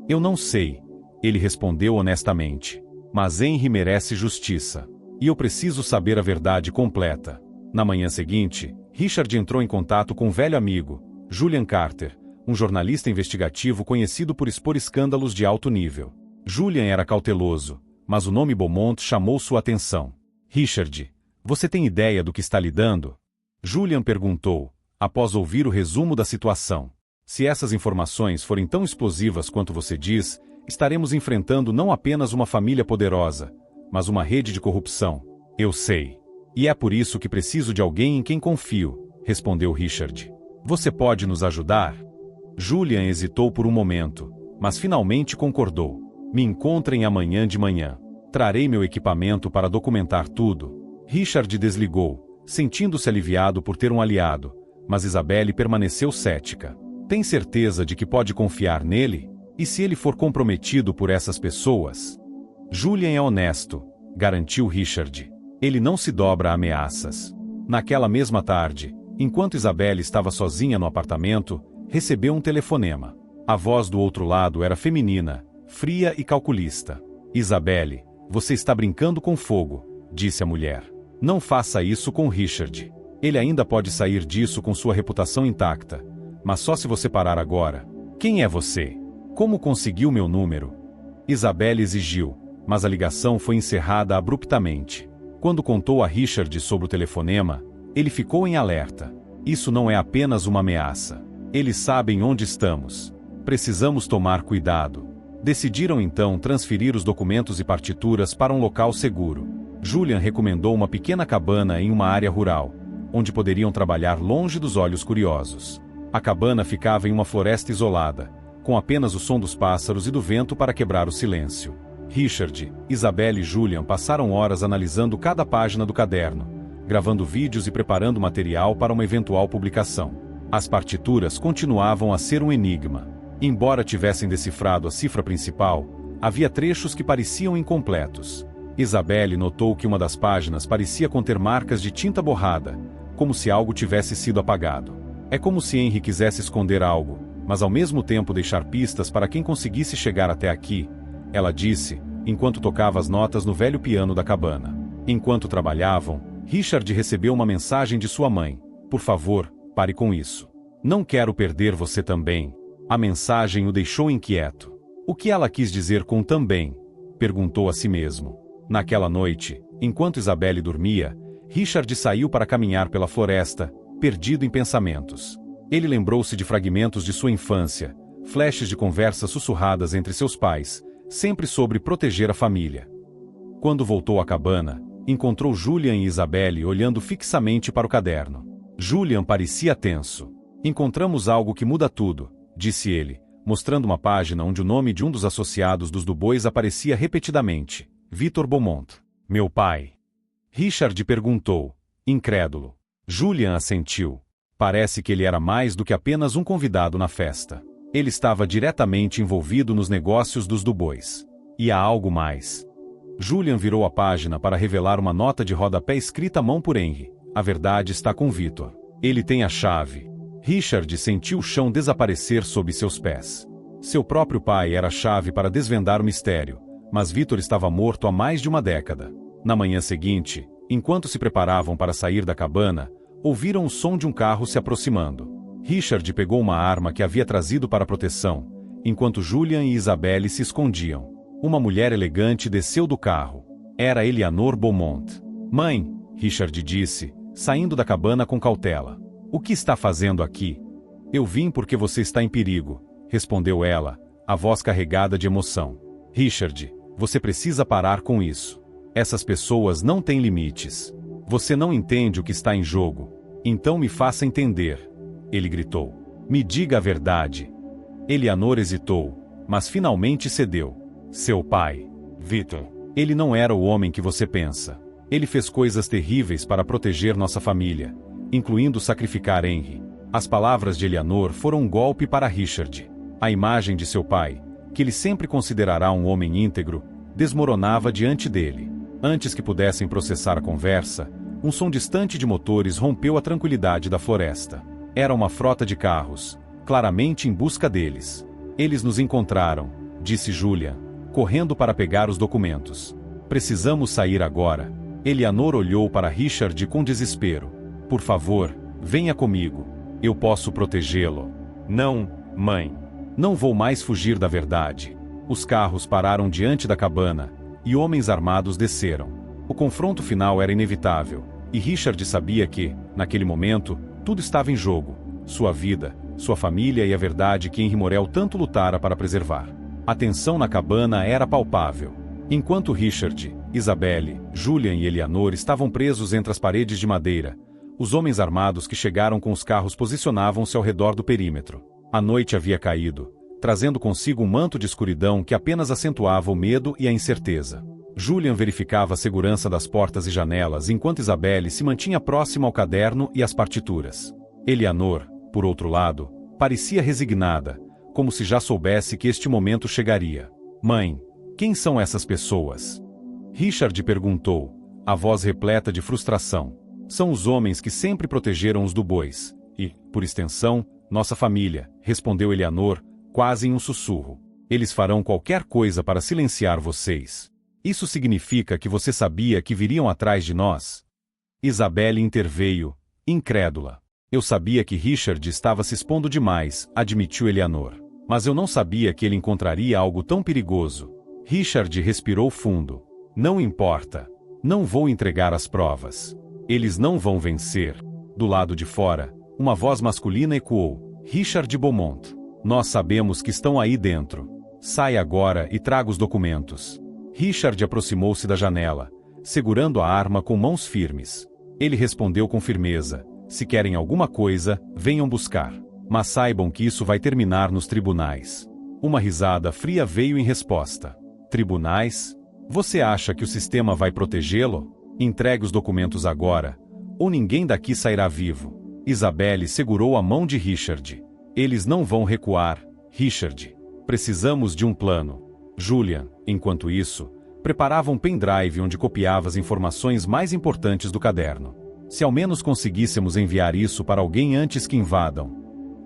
Eu não sei, ele respondeu honestamente. Mas Henry merece justiça. E eu preciso saber a verdade completa. Na manhã seguinte, Richard entrou em contato com um velho amigo, Julian Carter, um jornalista investigativo conhecido por expor escândalos de alto nível. Julian era cauteloso, mas o nome Beaumont chamou sua atenção. Richard, você tem ideia do que está lidando? Julian perguntou, após ouvir o resumo da situação. Se essas informações forem tão explosivas quanto você diz, estaremos enfrentando não apenas uma família poderosa, mas uma rede de corrupção. Eu sei. E é por isso que preciso de alguém em quem confio, respondeu Richard. Você pode nos ajudar? Julian hesitou por um momento, mas finalmente concordou. Me encontrem amanhã de manhã. Trarei meu equipamento para documentar tudo. Richard desligou, sentindo-se aliviado por ter um aliado, mas Isabelle permaneceu cética. Tem certeza de que pode confiar nele? E se ele for comprometido por essas pessoas? Julian é honesto, garantiu Richard. Ele não se dobra a ameaças. Naquela mesma tarde, enquanto Isabelle estava sozinha no apartamento, recebeu um telefonema. A voz do outro lado era feminina, fria e calculista. Isabelle, você está brincando com fogo, disse a mulher. Não faça isso com Richard. Ele ainda pode sair disso com sua reputação intacta. Mas só se você parar agora. Quem é você? Como conseguiu meu número? Isabelle exigiu, mas a ligação foi encerrada abruptamente. Quando contou a Richard sobre o telefonema, ele ficou em alerta. Isso não é apenas uma ameaça. Eles sabem onde estamos. Precisamos tomar cuidado. Decidiram então transferir os documentos e partituras para um local seguro. Julian recomendou uma pequena cabana em uma área rural, onde poderiam trabalhar longe dos olhos curiosos. A cabana ficava em uma floresta isolada, com apenas o som dos pássaros e do vento para quebrar o silêncio. Richard, Isabelle e Julian passaram horas analisando cada página do caderno, gravando vídeos e preparando material para uma eventual publicação. As partituras continuavam a ser um enigma. Embora tivessem decifrado a cifra principal, havia trechos que pareciam incompletos. Isabelle notou que uma das páginas parecia conter marcas de tinta borrada, como se algo tivesse sido apagado. É como se Henry quisesse esconder algo, mas ao mesmo tempo deixar pistas para quem conseguisse chegar até aqui, ela disse, enquanto tocava as notas no velho piano da cabana. Enquanto trabalhavam, Richard recebeu uma mensagem de sua mãe. Por favor, pare com isso. Não quero perder você também. A mensagem o deixou inquieto. O que ela quis dizer com também? Perguntou a si mesmo. Naquela noite, enquanto Isabelle dormia, Richard saiu para caminhar pela floresta, perdido em pensamentos. Ele lembrou-se de fragmentos de sua infância, flashes de conversas sussurradas entre seus pais, sempre sobre proteger a família. Quando voltou à cabana, encontrou Julian e Isabelle olhando fixamente para o caderno. Julian parecia tenso. Encontramos algo que muda tudo, disse ele, mostrando uma página onde o nome de um dos associados dos Dubois aparecia repetidamente. Victor Beaumont. Meu pai. Richard perguntou, incrédulo. Julian assentiu. Parece que ele era mais do que apenas um convidado na festa. Ele estava diretamente envolvido nos negócios dos Dubois. E há algo mais. Julian virou a página para revelar uma nota de rodapé escrita à mão por Henry. A verdade está com Victor. Ele tem a chave. Richard sentiu o chão desaparecer sob seus pés. Seu próprio pai era a chave para desvendar o mistério, mas Victor estava morto há mais de uma década. Na manhã seguinte, enquanto se preparavam para sair da cabana, ouviram o som de um carro se aproximando. Richard pegou uma arma que havia trazido para proteção, enquanto Julian e Isabelle se escondiam. Uma mulher elegante desceu do carro. Era Eleanor Beaumont. Mãe, Richard disse, saindo da cabana com cautela. O que está fazendo aqui? Eu vim porque você está em perigo, respondeu ela, a voz carregada de emoção. Richard, você precisa parar com isso. Essas pessoas não têm limites. Você não entende o que está em jogo. Então me faça entender. Ele gritou. Me diga a verdade. Eleanor hesitou, mas finalmente cedeu. Seu pai, Victor. Ele não era o homem que você pensa. Ele fez coisas terríveis para proteger nossa família, incluindo sacrificar Henry. As palavras de Eleanor foram um golpe para Richard. A imagem de seu pai, que ele sempre considerará um homem íntegro, desmoronava diante dele. Antes que pudessem processar a conversa, um som distante de motores rompeu a tranquilidade da floresta. Era uma frota de carros, claramente em busca deles. Eles nos encontraram, disse Julian, correndo para pegar os documentos. Precisamos sair agora. Eleanor olhou para Richard com desespero. Por favor, venha comigo. Eu posso protegê-lo. Não, mãe. Não vou mais fugir da verdade. Os carros pararam diante da cabana, e homens armados desceram. O confronto final era inevitável, e Richard sabia que, naquele momento, tudo estava em jogo. Sua vida, sua família e a verdade que Henry Morel tanto lutara para preservar. A tensão na cabana era palpável. Enquanto Richard, Isabelle, Julian e Eleanor estavam presos entre as paredes de madeira, os homens armados que chegaram com os carros posicionavam-se ao redor do perímetro. A noite havia caído, trazendo consigo um manto de escuridão que apenas acentuava o medo e a incerteza. Julian verificava a segurança das portas e janelas enquanto Isabelle se mantinha próxima ao caderno e às partituras. Eleanor, por outro lado, parecia resignada, como se já soubesse que este momento chegaria. Mãe, quem são essas pessoas? Richard perguntou, a voz repleta de frustração. São os homens que sempre protegeram os Dubois, e, por extensão, nossa família, respondeu Eleanor, quase em um sussurro. Eles farão qualquer coisa para silenciar vocês. Isso significa que você sabia que viriam atrás de nós? Isabelle interveio, incrédula. Eu sabia que Richard estava se expondo demais, admitiu Eleanor. Mas eu não sabia que ele encontraria algo tão perigoso. Richard respirou fundo. Não importa. Não vou entregar as provas. Eles não vão vencer. Do lado de fora, uma voz masculina ecoou. Richard Beaumont. Nós sabemos que estão aí dentro. Sai agora e traga os documentos. Richard aproximou-se da janela, segurando a arma com mãos firmes. Ele respondeu com firmeza. Se querem alguma coisa, venham buscar. Mas saibam que isso vai terminar nos tribunais. Uma risada fria veio em resposta. Tribunais? Você acha que o sistema vai protegê-lo? Entregue os documentos agora, ou ninguém daqui sairá vivo. Isabelle segurou a mão de Richard. Eles não vão recuar, Richard. Precisamos de um plano. Julian, enquanto isso, preparava um pendrive onde copiava as informações mais importantes do caderno. Se ao menos conseguíssemos enviar isso para alguém antes que invadam.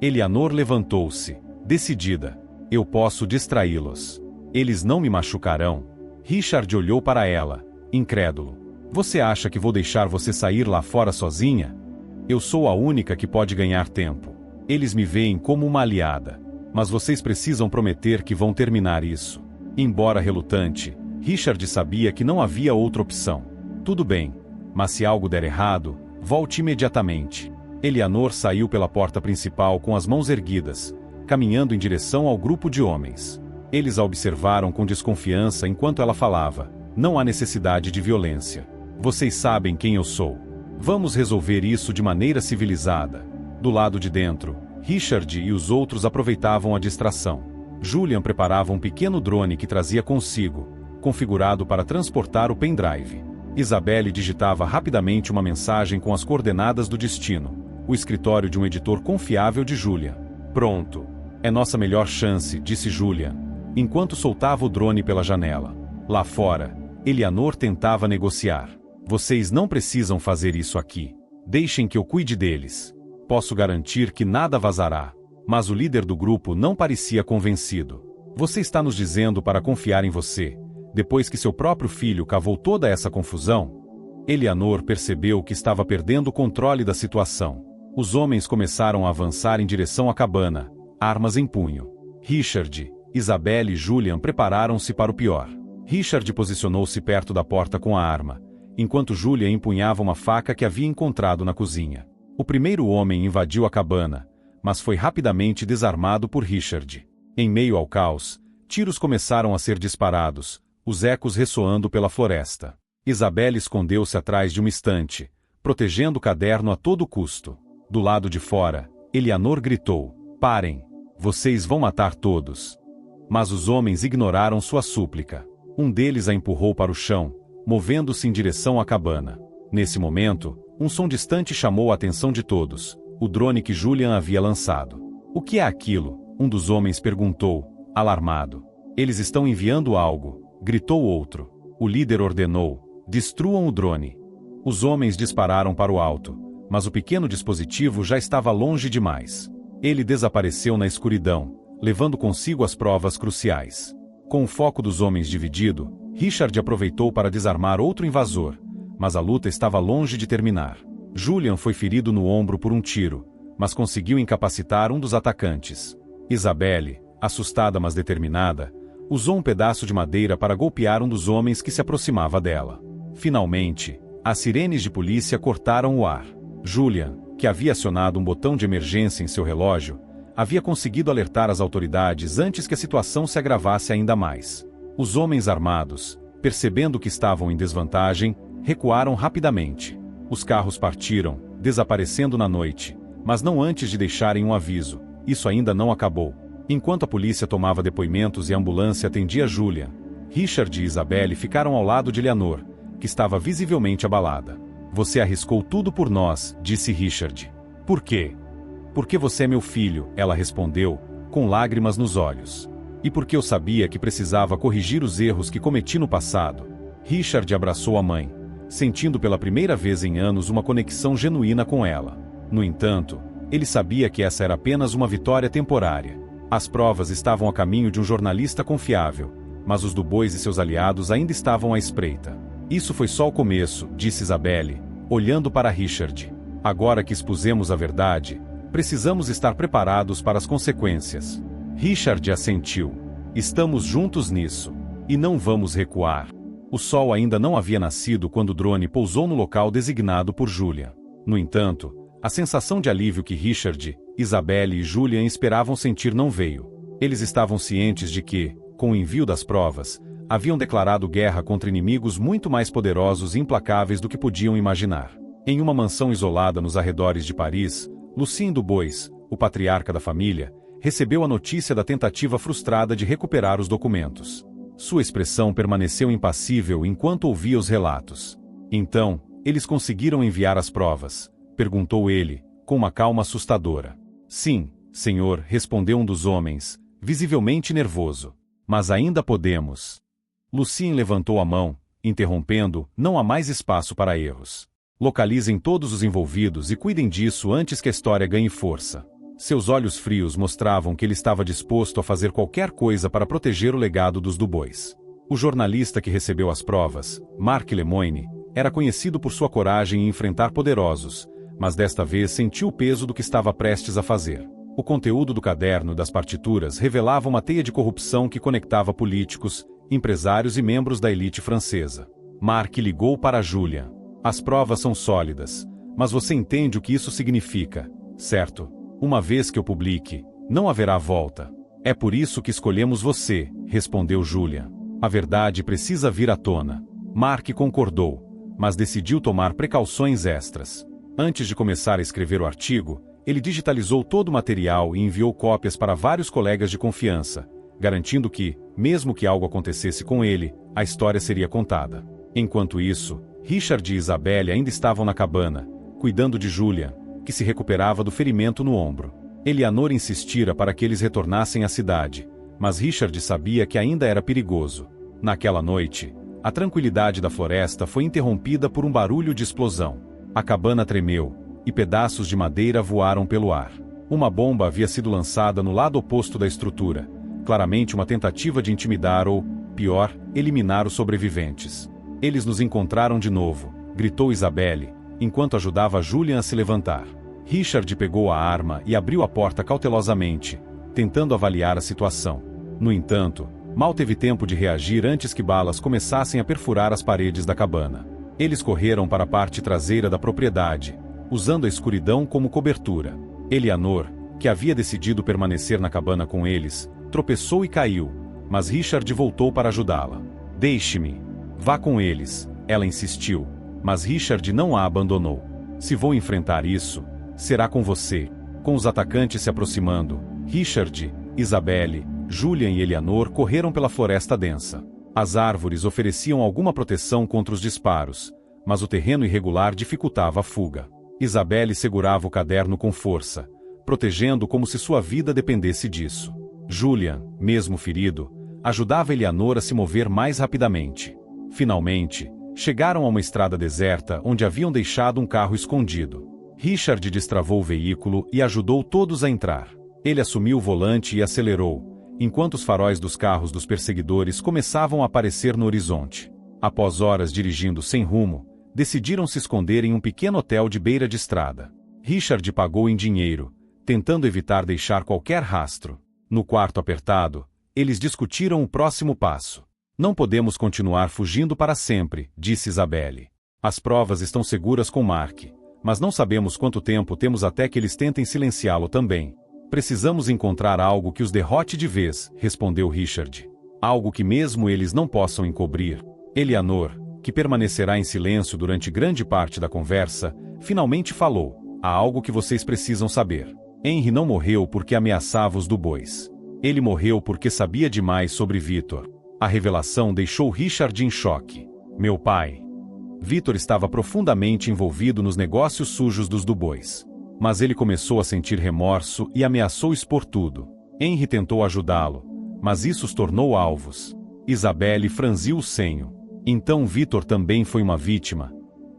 Eleanor levantou-se, decidida. Eu posso distraí-los. Eles não me machucarão. Richard olhou para ela, incrédulo. Você acha que vou deixar você sair lá fora sozinha? Eu sou a única que pode ganhar tempo. Eles me veem como uma aliada. Mas vocês precisam prometer que vão terminar isso. Embora relutante, Richard sabia que não havia outra opção. Tudo bem, mas se algo der errado, volte imediatamente. Eleanor saiu pela porta principal com as mãos erguidas, caminhando em direção ao grupo de homens. Eles a observaram com desconfiança enquanto ela falava. Não há necessidade de violência. Vocês sabem quem eu sou. Vamos resolver isso de maneira civilizada. Do lado de dentro, Richard e os outros aproveitavam a distração. Julian preparava um pequeno drone que trazia consigo, configurado para transportar o pendrive. Isabelle digitava rapidamente uma mensagem com as coordenadas do destino. O escritório de um editor confiável de Julian. Pronto. É nossa melhor chance, disse Julian, enquanto soltava o drone pela janela. Lá fora, Eleanor tentava negociar. Vocês não precisam fazer isso aqui. Deixem que eu cuide deles. Posso garantir que nada vazará. Mas o líder do grupo não parecia convencido. Você está nos dizendo para confiar em você, depois que seu próprio filho cavou toda essa confusão? Eleanor percebeu que estava perdendo o controle da situação. Os homens começaram a avançar em direção à cabana, armas em punho. Richard, Isabelle e Julian prepararam-se para o pior. Richard posicionou-se perto da porta com a arma, enquanto Julian empunhava uma faca que havia encontrado na cozinha. O primeiro homem invadiu a cabana, mas foi rapidamente desarmado por Richard. Em meio ao caos, tiros começaram a ser disparados, os ecos ressoando pela floresta. Isabelle escondeu-se atrás de uma estante, protegendo o caderno a todo custo. Do lado de fora, Eleanor gritou, parem, vocês vão matar todos. Mas os homens ignoraram sua súplica. Um deles a empurrou para o chão, movendo-se em direção à cabana. Nesse momento, um som distante chamou a atenção de todos, o drone que Julian havia lançado. O que é aquilo? Um dos homens perguntou, alarmado. Eles estão enviando algo, gritou outro. O líder ordenou, destruam o drone. Os homens dispararam para o alto, mas o pequeno dispositivo já estava longe demais. Ele desapareceu na escuridão, levando consigo as provas cruciais. Com o foco dos homens dividido, Richard aproveitou para desarmar outro invasor, mas a luta estava longe de terminar. Julian foi ferido no ombro por um tiro, mas conseguiu incapacitar um dos atacantes. Isabelle, assustada mas determinada, usou um pedaço de madeira para golpear um dos homens que se aproximava dela. Finalmente, as sirenes de polícia cortaram o ar. Julian, que havia acionado um botão de emergência em seu relógio, havia conseguido alertar as autoridades antes que a situação se agravasse ainda mais. Os homens armados, percebendo que estavam em desvantagem, recuaram rapidamente. Os carros partiram, desaparecendo na noite, mas não antes de deixarem um aviso. Isso ainda não acabou. Enquanto a polícia tomava depoimentos e a ambulância atendia Julian, Richard e Isabelle ficaram ao lado de Eleanor, que estava visivelmente abalada. Você arriscou tudo por nós, disse Richard. Por quê? Porque você é meu filho, ela respondeu, com lágrimas nos olhos. E porque eu sabia que precisava corrigir os erros que cometi no passado. Richard abraçou a mãe, sentindo pela primeira vez em anos uma conexão genuína com ela. No entanto, ele sabia que essa era apenas uma vitória temporária. As provas estavam a caminho de um jornalista confiável, mas os Dubois e seus aliados ainda estavam à espreita. Isso foi só o começo, disse Isabelle, olhando para Richard. Agora que expusemos a verdade, precisamos estar preparados para as consequências. Richard assentiu. Estamos juntos nisso. E não vamos recuar. O sol ainda não havia nascido quando o drone pousou no local designado por Julian. No entanto, a sensação de alívio que Richard, Isabelle e Julian esperavam sentir não veio. Eles estavam cientes de que, com o envio das provas, haviam declarado guerra contra inimigos muito mais poderosos e implacáveis do que podiam imaginar. Em uma mansão isolada nos arredores de Paris, Lucien Dubois, o patriarca da família, recebeu a notícia da tentativa frustrada de recuperar os documentos. Sua expressão permaneceu impassível enquanto ouvia os relatos. Então, eles conseguiram enviar as provas? Perguntou ele, com uma calma assustadora. Sim, senhor, respondeu um dos homens, visivelmente nervoso. Mas ainda podemos. Lucien levantou a mão, interrompendo, não há mais espaço para erros. Localizem todos os envolvidos e cuidem disso antes que a história ganhe força. Seus olhos frios mostravam que ele estava disposto a fazer qualquer coisa para proteger o legado dos Dubois. O jornalista que recebeu as provas, Marc Lemoine, era conhecido por sua coragem em enfrentar poderosos, mas desta vez sentiu o peso do que estava prestes a fazer. O conteúdo do caderno e das partituras revelava uma teia de corrupção que conectava políticos, empresários e membros da elite francesa. Marc ligou para Julian. As provas são sólidas, mas você entende o que isso significa, certo? Uma vez que eu publique, não haverá volta. É por isso que escolhemos você, respondeu Julian. A verdade precisa vir à tona. Marc concordou, mas decidiu tomar precauções extras. Antes de começar a escrever o artigo, ele digitalizou todo o material e enviou cópias para vários colegas de confiança, garantindo que, mesmo que algo acontecesse com ele, a história seria contada. Enquanto isso, Richard e Isabelle ainda estavam na cabana, cuidando de Julian, que se recuperava do ferimento no ombro. Eleanor insistira para que eles retornassem à cidade, mas Richard sabia que ainda era perigoso. Naquela noite, a tranquilidade da floresta foi interrompida por um barulho de explosão. A cabana tremeu, e pedaços de madeira voaram pelo ar. Uma bomba havia sido lançada no lado oposto da estrutura, claramente uma tentativa de intimidar ou, pior, eliminar os sobreviventes. Eles nos encontraram de novo, gritou Isabelle, enquanto ajudava Julian a se levantar. Richard pegou a arma e abriu a porta cautelosamente, tentando avaliar a situação. No entanto, mal teve tempo de reagir antes que balas começassem a perfurar as paredes da cabana. Eles correram para a parte traseira da propriedade, usando a escuridão como cobertura. Eleanor, que havia decidido permanecer na cabana com eles, tropeçou e caiu, mas Richard voltou para ajudá-la. Deixe-me. Vá com eles, ela insistiu, mas Richard não a abandonou. Se vou enfrentar isso, será com você. Com os atacantes se aproximando, Richard, Isabelle, Julian e Eleanor correram pela floresta densa. As árvores ofereciam alguma proteção contra os disparos, mas o terreno irregular dificultava a fuga. Isabelle segurava o caderno com força, protegendo como se sua vida dependesse disso. Julian, mesmo ferido, ajudava Eleanor a se mover mais rapidamente. Finalmente, chegaram a uma estrada deserta onde haviam deixado um carro escondido. Richard destravou o veículo e ajudou todos a entrar. Ele assumiu o volante e acelerou, enquanto os faróis dos carros dos perseguidores começavam a aparecer no horizonte. Após horas dirigindo sem rumo, decidiram se esconder em um pequeno hotel de beira de estrada. Richard pagou em dinheiro, tentando evitar deixar qualquer rastro. No quarto apertado, eles discutiram o próximo passo. Não podemos continuar fugindo para sempre, disse Isabelle. As provas estão seguras com Marc, mas não sabemos quanto tempo temos até que eles tentem silenciá-lo também. Precisamos encontrar algo que os derrote de vez, respondeu Richard. Algo que mesmo eles não possam encobrir. Eleanor, que permanecerá em silêncio durante grande parte da conversa, finalmente falou. Há algo que vocês precisam saber. Henry não morreu porque ameaçava os Dubois. Ele morreu porque sabia demais sobre Victor. A revelação deixou Richard em choque. Meu pai. Victor estava profundamente envolvido nos negócios sujos dos Dubois. Mas ele começou a sentir remorso e ameaçou expor tudo. Henry tentou ajudá-lo, mas isso os tornou alvos. Isabelle franziu o senho. Então Victor também foi uma vítima?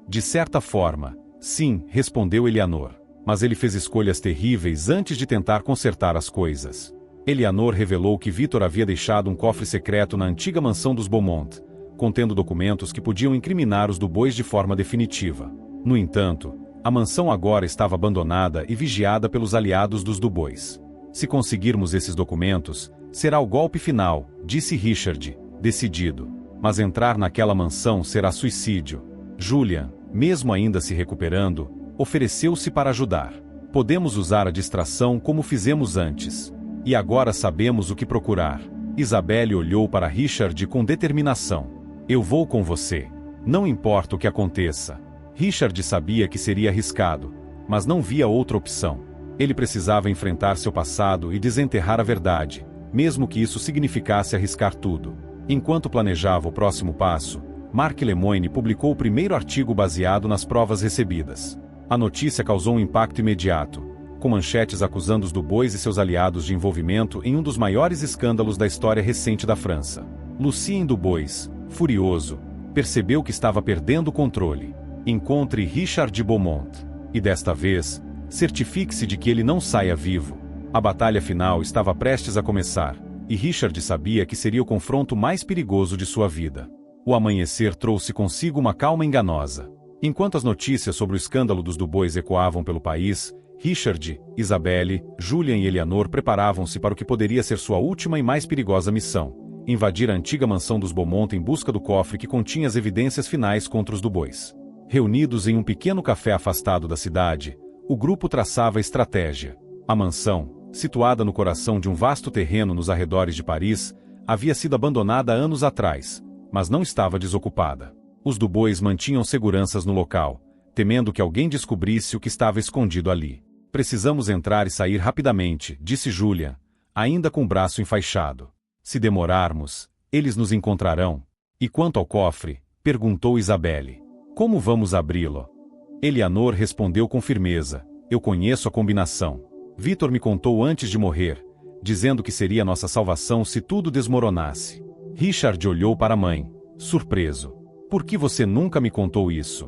De certa forma, sim, respondeu Eleanor. Mas ele fez escolhas terríveis antes de tentar consertar as coisas. Eleanor revelou que Victor havia deixado um cofre secreto na antiga mansão dos Beaumont, contendo documentos que podiam incriminar os Dubois de forma definitiva. No entanto, a mansão agora estava abandonada e vigiada pelos aliados dos Dubois. Se conseguirmos esses documentos, será o golpe final, disse Richard, decidido. Mas entrar naquela mansão será suicídio. Julian, mesmo ainda se recuperando, ofereceu-se para ajudar. Podemos usar a distração como fizemos antes. E agora sabemos o que procurar. Isabelle olhou para Richard com determinação. Eu vou com você. Não importa o que aconteça. Richard sabia que seria arriscado, mas não via outra opção. Ele precisava enfrentar seu passado e desenterrar a verdade, mesmo que isso significasse arriscar tudo. Enquanto planejava o próximo passo, Mark Lemoine publicou o primeiro artigo baseado nas provas recebidas. A notícia causou um impacto imediato, com manchetes acusando os Dubois e seus aliados de envolvimento em um dos maiores escândalos da história recente da França. Lucien Dubois, furioso, percebeu que estava perdendo o controle. Encontre Richard de Beaumont. E desta vez, certifique-se de que ele não saia vivo. A batalha final estava prestes a começar, e Richard sabia que seria o confronto mais perigoso de sua vida. O amanhecer trouxe consigo uma calma enganosa. Enquanto as notícias sobre o escândalo dos Dubois ecoavam pelo país, Richard, Isabelle, Julian e Eleanor preparavam-se para o que poderia ser sua última e mais perigosa missão: invadir a antiga mansão dos Beaumont em busca do cofre que continha as evidências finais contra os Dubois. Reunidos em um pequeno café afastado da cidade, o grupo traçava a estratégia. A mansão, situada no coração de um vasto terreno nos arredores de Paris, havia sido abandonada anos atrás, mas não estava desocupada. Os Dubois mantinham seguranças no local, temendo que alguém descobrisse o que estava escondido ali. Precisamos entrar e sair rapidamente, disse Julian, ainda com o braço enfaixado. Se demorarmos, eles nos encontrarão. E quanto ao cofre? Perguntou Isabelle. Como vamos abri-lo? Eleanor respondeu com firmeza. Eu conheço a combinação. Victor me contou antes de morrer, dizendo que seria nossa salvação se tudo desmoronasse. Richard olhou para a mãe, surpreso. Por que você nunca me contou isso?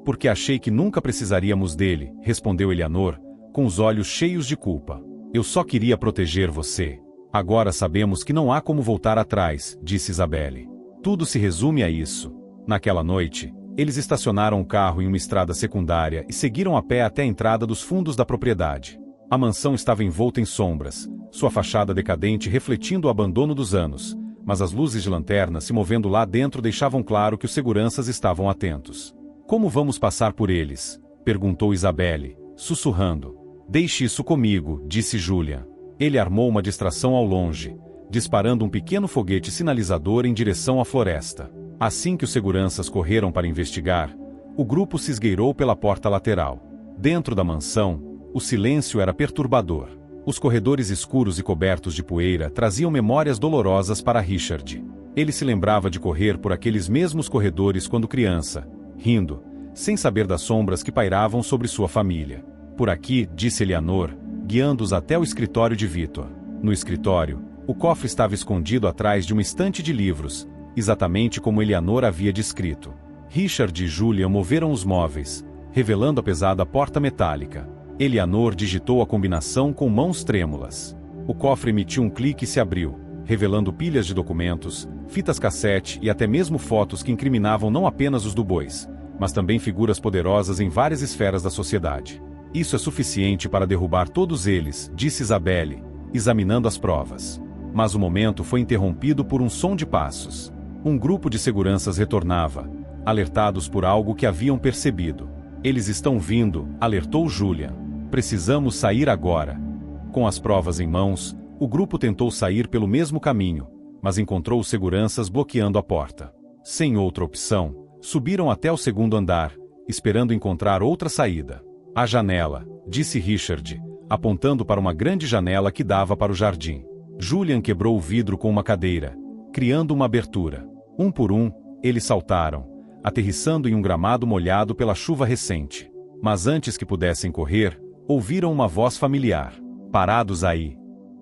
Porque achei que nunca precisaríamos dele, respondeu Eleanor, com os olhos cheios de culpa. Eu só queria proteger você. Agora sabemos que não há como voltar atrás, disse Isabelle. Tudo se resume a isso. Naquela noite, eles estacionaram o carro em uma estrada secundária e seguiram a pé até a entrada dos fundos da propriedade. A mansão estava envolta em sombras, sua fachada decadente refletindo o abandono dos anos, mas as luzes de lanterna se movendo lá dentro deixavam claro que os seguranças estavam atentos. Como vamos passar por eles? Perguntou Isabelle, sussurrando. Deixe isso comigo, disse Julian. Ele armou uma distração ao longe, disparando um pequeno foguete sinalizador em direção à floresta. Assim que os seguranças correram para investigar, o grupo se esgueirou pela porta lateral. Dentro da mansão, o silêncio era perturbador. Os corredores escuros e cobertos de poeira traziam memórias dolorosas para Richard. Ele se lembrava de correr por aqueles mesmos corredores quando criança, rindo, sem saber das sombras que pairavam sobre sua família. Por aqui, disse Eleanor, guiando-os até o escritório de Victor. No escritório, o cofre estava escondido atrás de uma estante de livros, exatamente como Eleanor havia descrito. Richard e Julian moveram os móveis, revelando a pesada porta metálica. Eleanor digitou a combinação com mãos trêmulas. O cofre emitiu um clique e se abriu, revelando pilhas de documentos, fitas cassete e até mesmo fotos que incriminavam não apenas os Dubois, mas também figuras poderosas em várias esferas da sociedade. Isso é suficiente para derrubar todos eles, disse Isabelle, examinando as provas. Mas o momento foi interrompido por um som de passos. Um grupo de seguranças retornava, alertados por algo que haviam percebido. Eles estão vindo, alertou Julian. Precisamos sair agora. Com as provas em mãos, o grupo tentou sair pelo mesmo caminho, mas encontrou os seguranças bloqueando a porta. Sem outra opção, subiram até o segundo andar, esperando encontrar outra saída. A janela, disse Richard, apontando para uma grande janela que dava para o jardim. Julian quebrou o vidro com uma cadeira, criando uma abertura. Um por um, eles saltaram, aterrissando em um gramado molhado pela chuva recente. Mas antes que pudessem correr, ouviram uma voz familiar. Parados aí.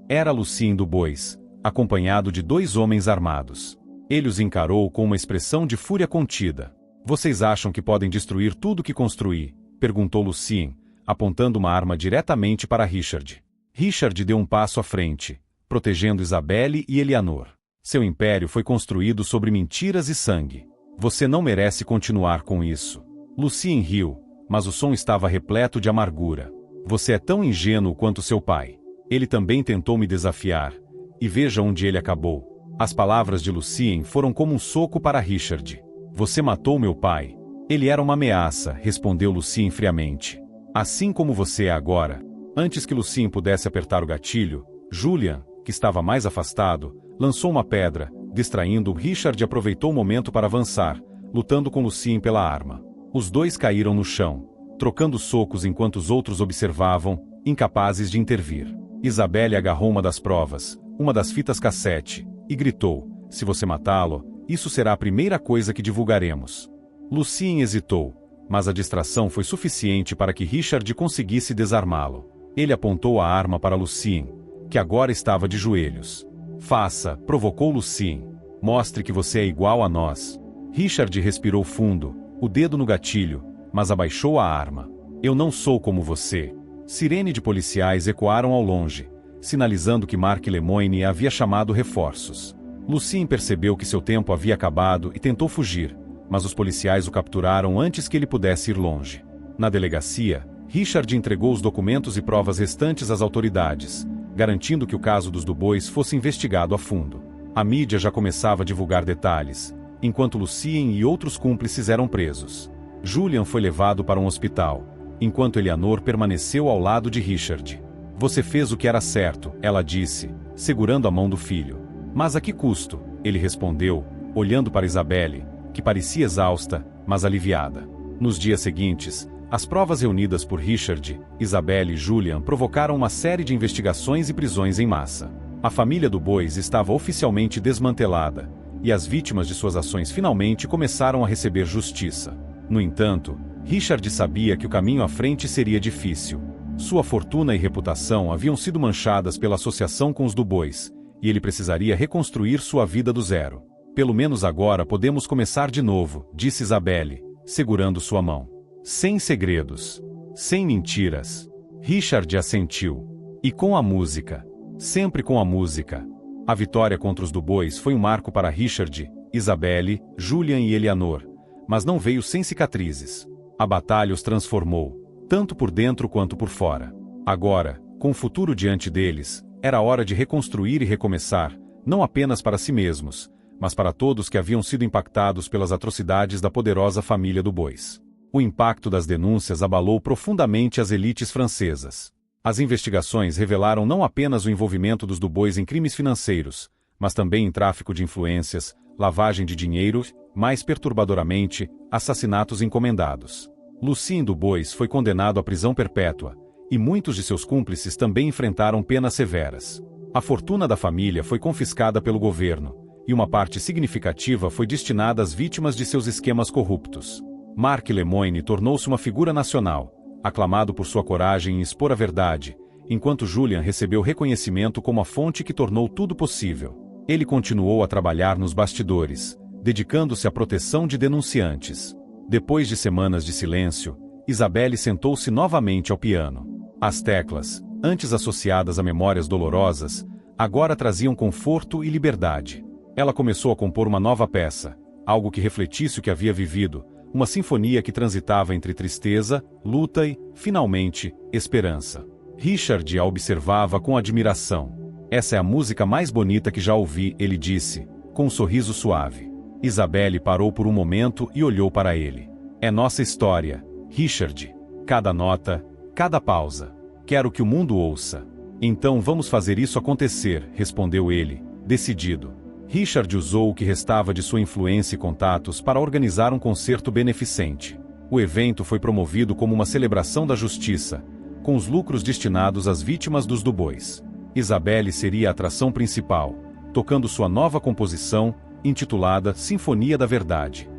Era Lucien do Bois, acompanhado de 2 homens armados. Ele os encarou com uma expressão de fúria contida. Vocês acham que podem destruir tudo que construí? Perguntou Lucien, apontando uma arma diretamente para Richard. Richard deu um passo à frente, protegendo Isabelle e Eleanor. Seu império foi construído sobre mentiras e sangue. Você não merece continuar com isso. Lucien riu, mas o som estava repleto de amargura. Você é tão ingênuo quanto seu pai. Ele também tentou me desafiar, e veja onde ele acabou. As palavras de Lucien foram como um soco para Richard. Você matou meu pai. Ele era uma ameaça, respondeu Lucien friamente. Assim como você é agora. Antes que Lucien pudesse apertar o gatilho, Julian, que estava mais afastado, lançou uma pedra, distraindo Richard e aproveitou o momento para avançar, lutando com Lucien pela arma. Os 2 caíram no chão, trocando socos enquanto os outros observavam, incapazes de intervir. Isabelle agarrou uma das provas, uma das fitas cassete, e gritou: se você matá-lo, isso será a primeira coisa que divulgaremos. Lucien hesitou, mas a distração foi suficiente para que Richard conseguisse desarmá-lo. Ele apontou a arma para Lucien, que agora estava de joelhos. Faça, provocou Lucien. Mostre que você é igual a nós. Richard respirou fundo, o dedo no gatilho, mas abaixou a arma. Eu não sou como você. Sirene de policiais ecoaram ao longe, sinalizando que Marc Lemoine havia chamado reforços. Lucien percebeu que seu tempo havia acabado e tentou fugir, mas os policiais o capturaram antes que ele pudesse ir longe. Na delegacia, Richard entregou os documentos e provas restantes às autoridades, garantindo que o caso dos Dubois fosse investigado a fundo. A mídia já começava a divulgar detalhes, enquanto Lucien e outros cúmplices eram presos. Julian foi levado para um hospital, enquanto Eleanor permaneceu ao lado de Richard. Você fez o que era certo, ela disse, segurando a mão do filho. Mas a que custo? Ele respondeu, olhando para Isabelle, que parecia exausta, mas aliviada. Nos dias seguintes, as provas reunidas por Richard, Isabelle e Julian provocaram uma série de investigações e prisões em massa. A família do Bois estava oficialmente desmantelada, e as vítimas de suas ações finalmente começaram a receber justiça. No entanto, Richard sabia que o caminho à frente seria difícil. Sua fortuna e reputação haviam sido manchadas pela associação com os Dubois, e ele precisaria reconstruir sua vida do zero. Pelo menos agora podemos começar de novo, disse Isabelle, segurando sua mão. Sem segredos. Sem mentiras. Richard assentiu. E com a música. Sempre com a música. A vitória contra os Dubois foi um marco para Richard, Isabelle, Julian e Eleanor, mas não veio sem cicatrizes. A batalha os transformou, tanto por dentro quanto por fora. Agora, com o futuro diante deles, era hora de reconstruir e recomeçar, não apenas para si mesmos, mas para todos que haviam sido impactados pelas atrocidades da poderosa família Dubois. O impacto das denúncias abalou profundamente as elites francesas. As investigações revelaram não apenas o envolvimento dos Dubois em crimes financeiros, mas também em tráfico de influências, lavagem de dinheiro, mais perturbadoramente, assassinatos encomendados. Lucien Dubois foi condenado à prisão perpétua, e muitos de seus cúmplices também enfrentaram penas severas. A fortuna da família foi confiscada pelo governo, e uma parte significativa foi destinada às vítimas de seus esquemas corruptos. Marc Lemoine tornou-se uma figura nacional, aclamado por sua coragem em expor a verdade, enquanto Julian recebeu reconhecimento como a fonte que tornou tudo possível. Ele continuou a trabalhar nos bastidores, dedicando-se à proteção de denunciantes. Depois de semanas de silêncio, Isabelle sentou-se novamente ao piano. As teclas, antes associadas a memórias dolorosas, agora traziam conforto e liberdade. Ela começou a compor uma nova peça, algo que refletisse o que havia vivido, uma sinfonia que transitava entre tristeza, luta e, finalmente, esperança. Richard a observava com admiração. Essa é a música mais bonita que já ouvi, ele disse, com um sorriso suave. Isabelle parou por um momento e olhou para ele. É nossa história, Richard. Cada nota, cada pausa. Quero que o mundo ouça. Então vamos fazer isso acontecer, respondeu ele, decidido. Richard usou o que restava de sua influência e contatos para organizar um concerto beneficente. O evento foi promovido como uma celebração da justiça, com os lucros destinados às vítimas dos Du-Bois. Isabelle seria a atração principal, tocando sua nova composição, intitulada Sinfonia da Verdade.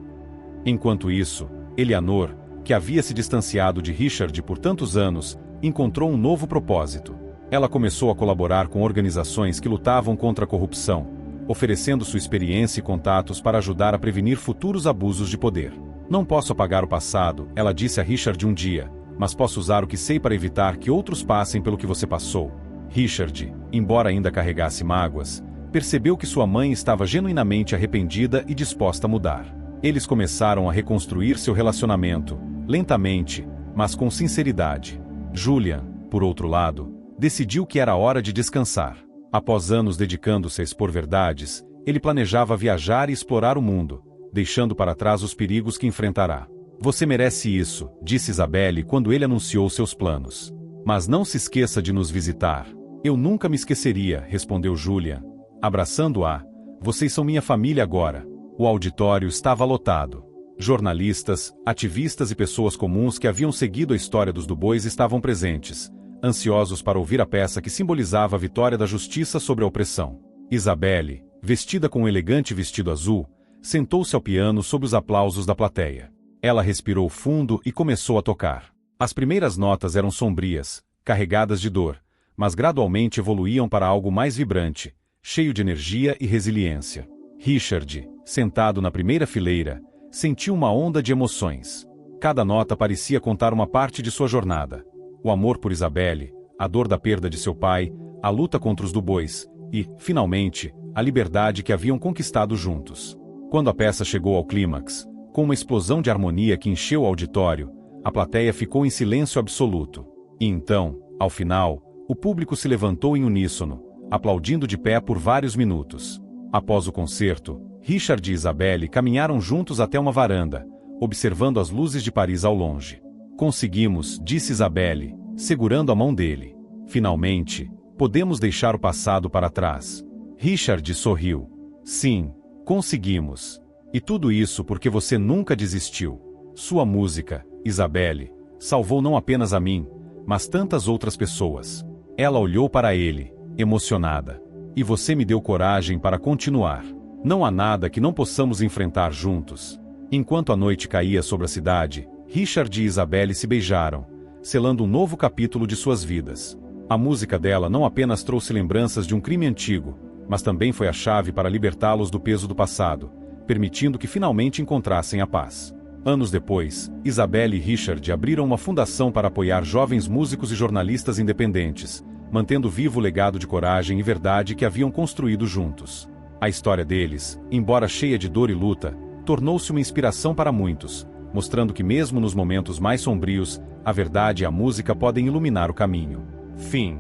Enquanto isso, Eleanor, que havia se distanciado de Richard por tantos anos, encontrou um novo propósito. Ela começou a colaborar com organizações que lutavam contra a corrupção, oferecendo sua experiência e contatos para ajudar a prevenir futuros abusos de poder. Não posso apagar o passado, ela disse a Richard um dia, mas posso usar o que sei para evitar que outros passem pelo que você passou. Richard, embora ainda carregasse mágoas, percebeu que sua mãe estava genuinamente arrependida e disposta a mudar. Eles começaram a reconstruir seu relacionamento, lentamente, mas com sinceridade. Julian, por outro lado, decidiu que era hora de descansar. Após anos dedicando-se a expor verdades, ele planejava viajar e explorar o mundo, deixando para trás os perigos que enfrentará. Você merece isso, disse Isabelle quando ele anunciou seus planos. Mas não se esqueça de nos visitar. Eu nunca me esqueceria, respondeu Julian, abraçando-a. Vocês são minha família agora. O auditório estava lotado. Jornalistas, ativistas e pessoas comuns que haviam seguido a história dos Du-Bois estavam presentes, ansiosos para ouvir a peça que simbolizava a vitória da justiça sobre a opressão. Isabelle, vestida com um elegante vestido azul, sentou-se ao piano sob os aplausos da plateia. Ela respirou fundo e começou a tocar. As primeiras notas eram sombrias, carregadas de dor, mas gradualmente evoluíam para algo mais vibrante, cheio de energia e resiliência. Richard, sentado na primeira fileira, sentiu uma onda de emoções. Cada nota parecia contar uma parte de sua jornada. O amor por Isabelle, a dor da perda de seu pai, a luta contra os Du-Bois e, finalmente, a liberdade que haviam conquistado juntos. Quando a peça chegou ao clímax, com uma explosão de harmonia que encheu o auditório, a plateia ficou em silêncio absoluto. E então, ao final, o público se levantou em uníssono, aplaudindo de pé por vários minutos. Após o concerto, Richard e Isabelle caminharam juntos até uma varanda, observando as luzes de Paris ao longe. Conseguimos, disse Isabelle, segurando a mão dele. Finalmente, podemos deixar o passado para trás. Richard sorriu. Sim, conseguimos. E tudo isso porque você nunca desistiu. Sua música, Isabelle, salvou não apenas a mim, mas tantas outras pessoas. Ela olhou para ele, emocionada. E você me deu coragem para continuar. Não há nada que não possamos enfrentar juntos. Enquanto a noite caía sobre a cidade, Richard e Isabelle se beijaram, selando um novo capítulo de suas vidas. A música dela não apenas trouxe lembranças de um crime antigo, mas também foi a chave para libertá-los do peso do passado, permitindo que finalmente encontrassem a paz. Anos depois, Isabelle e Richard abriram uma fundação para apoiar jovens músicos e jornalistas independentes, mantendo vivo o legado de coragem e verdade que haviam construído juntos. A história deles, embora cheia de dor e luta, tornou-se uma inspiração para muitos, mostrando que mesmo nos momentos mais sombrios, a verdade e a música podem iluminar o caminho. Fim.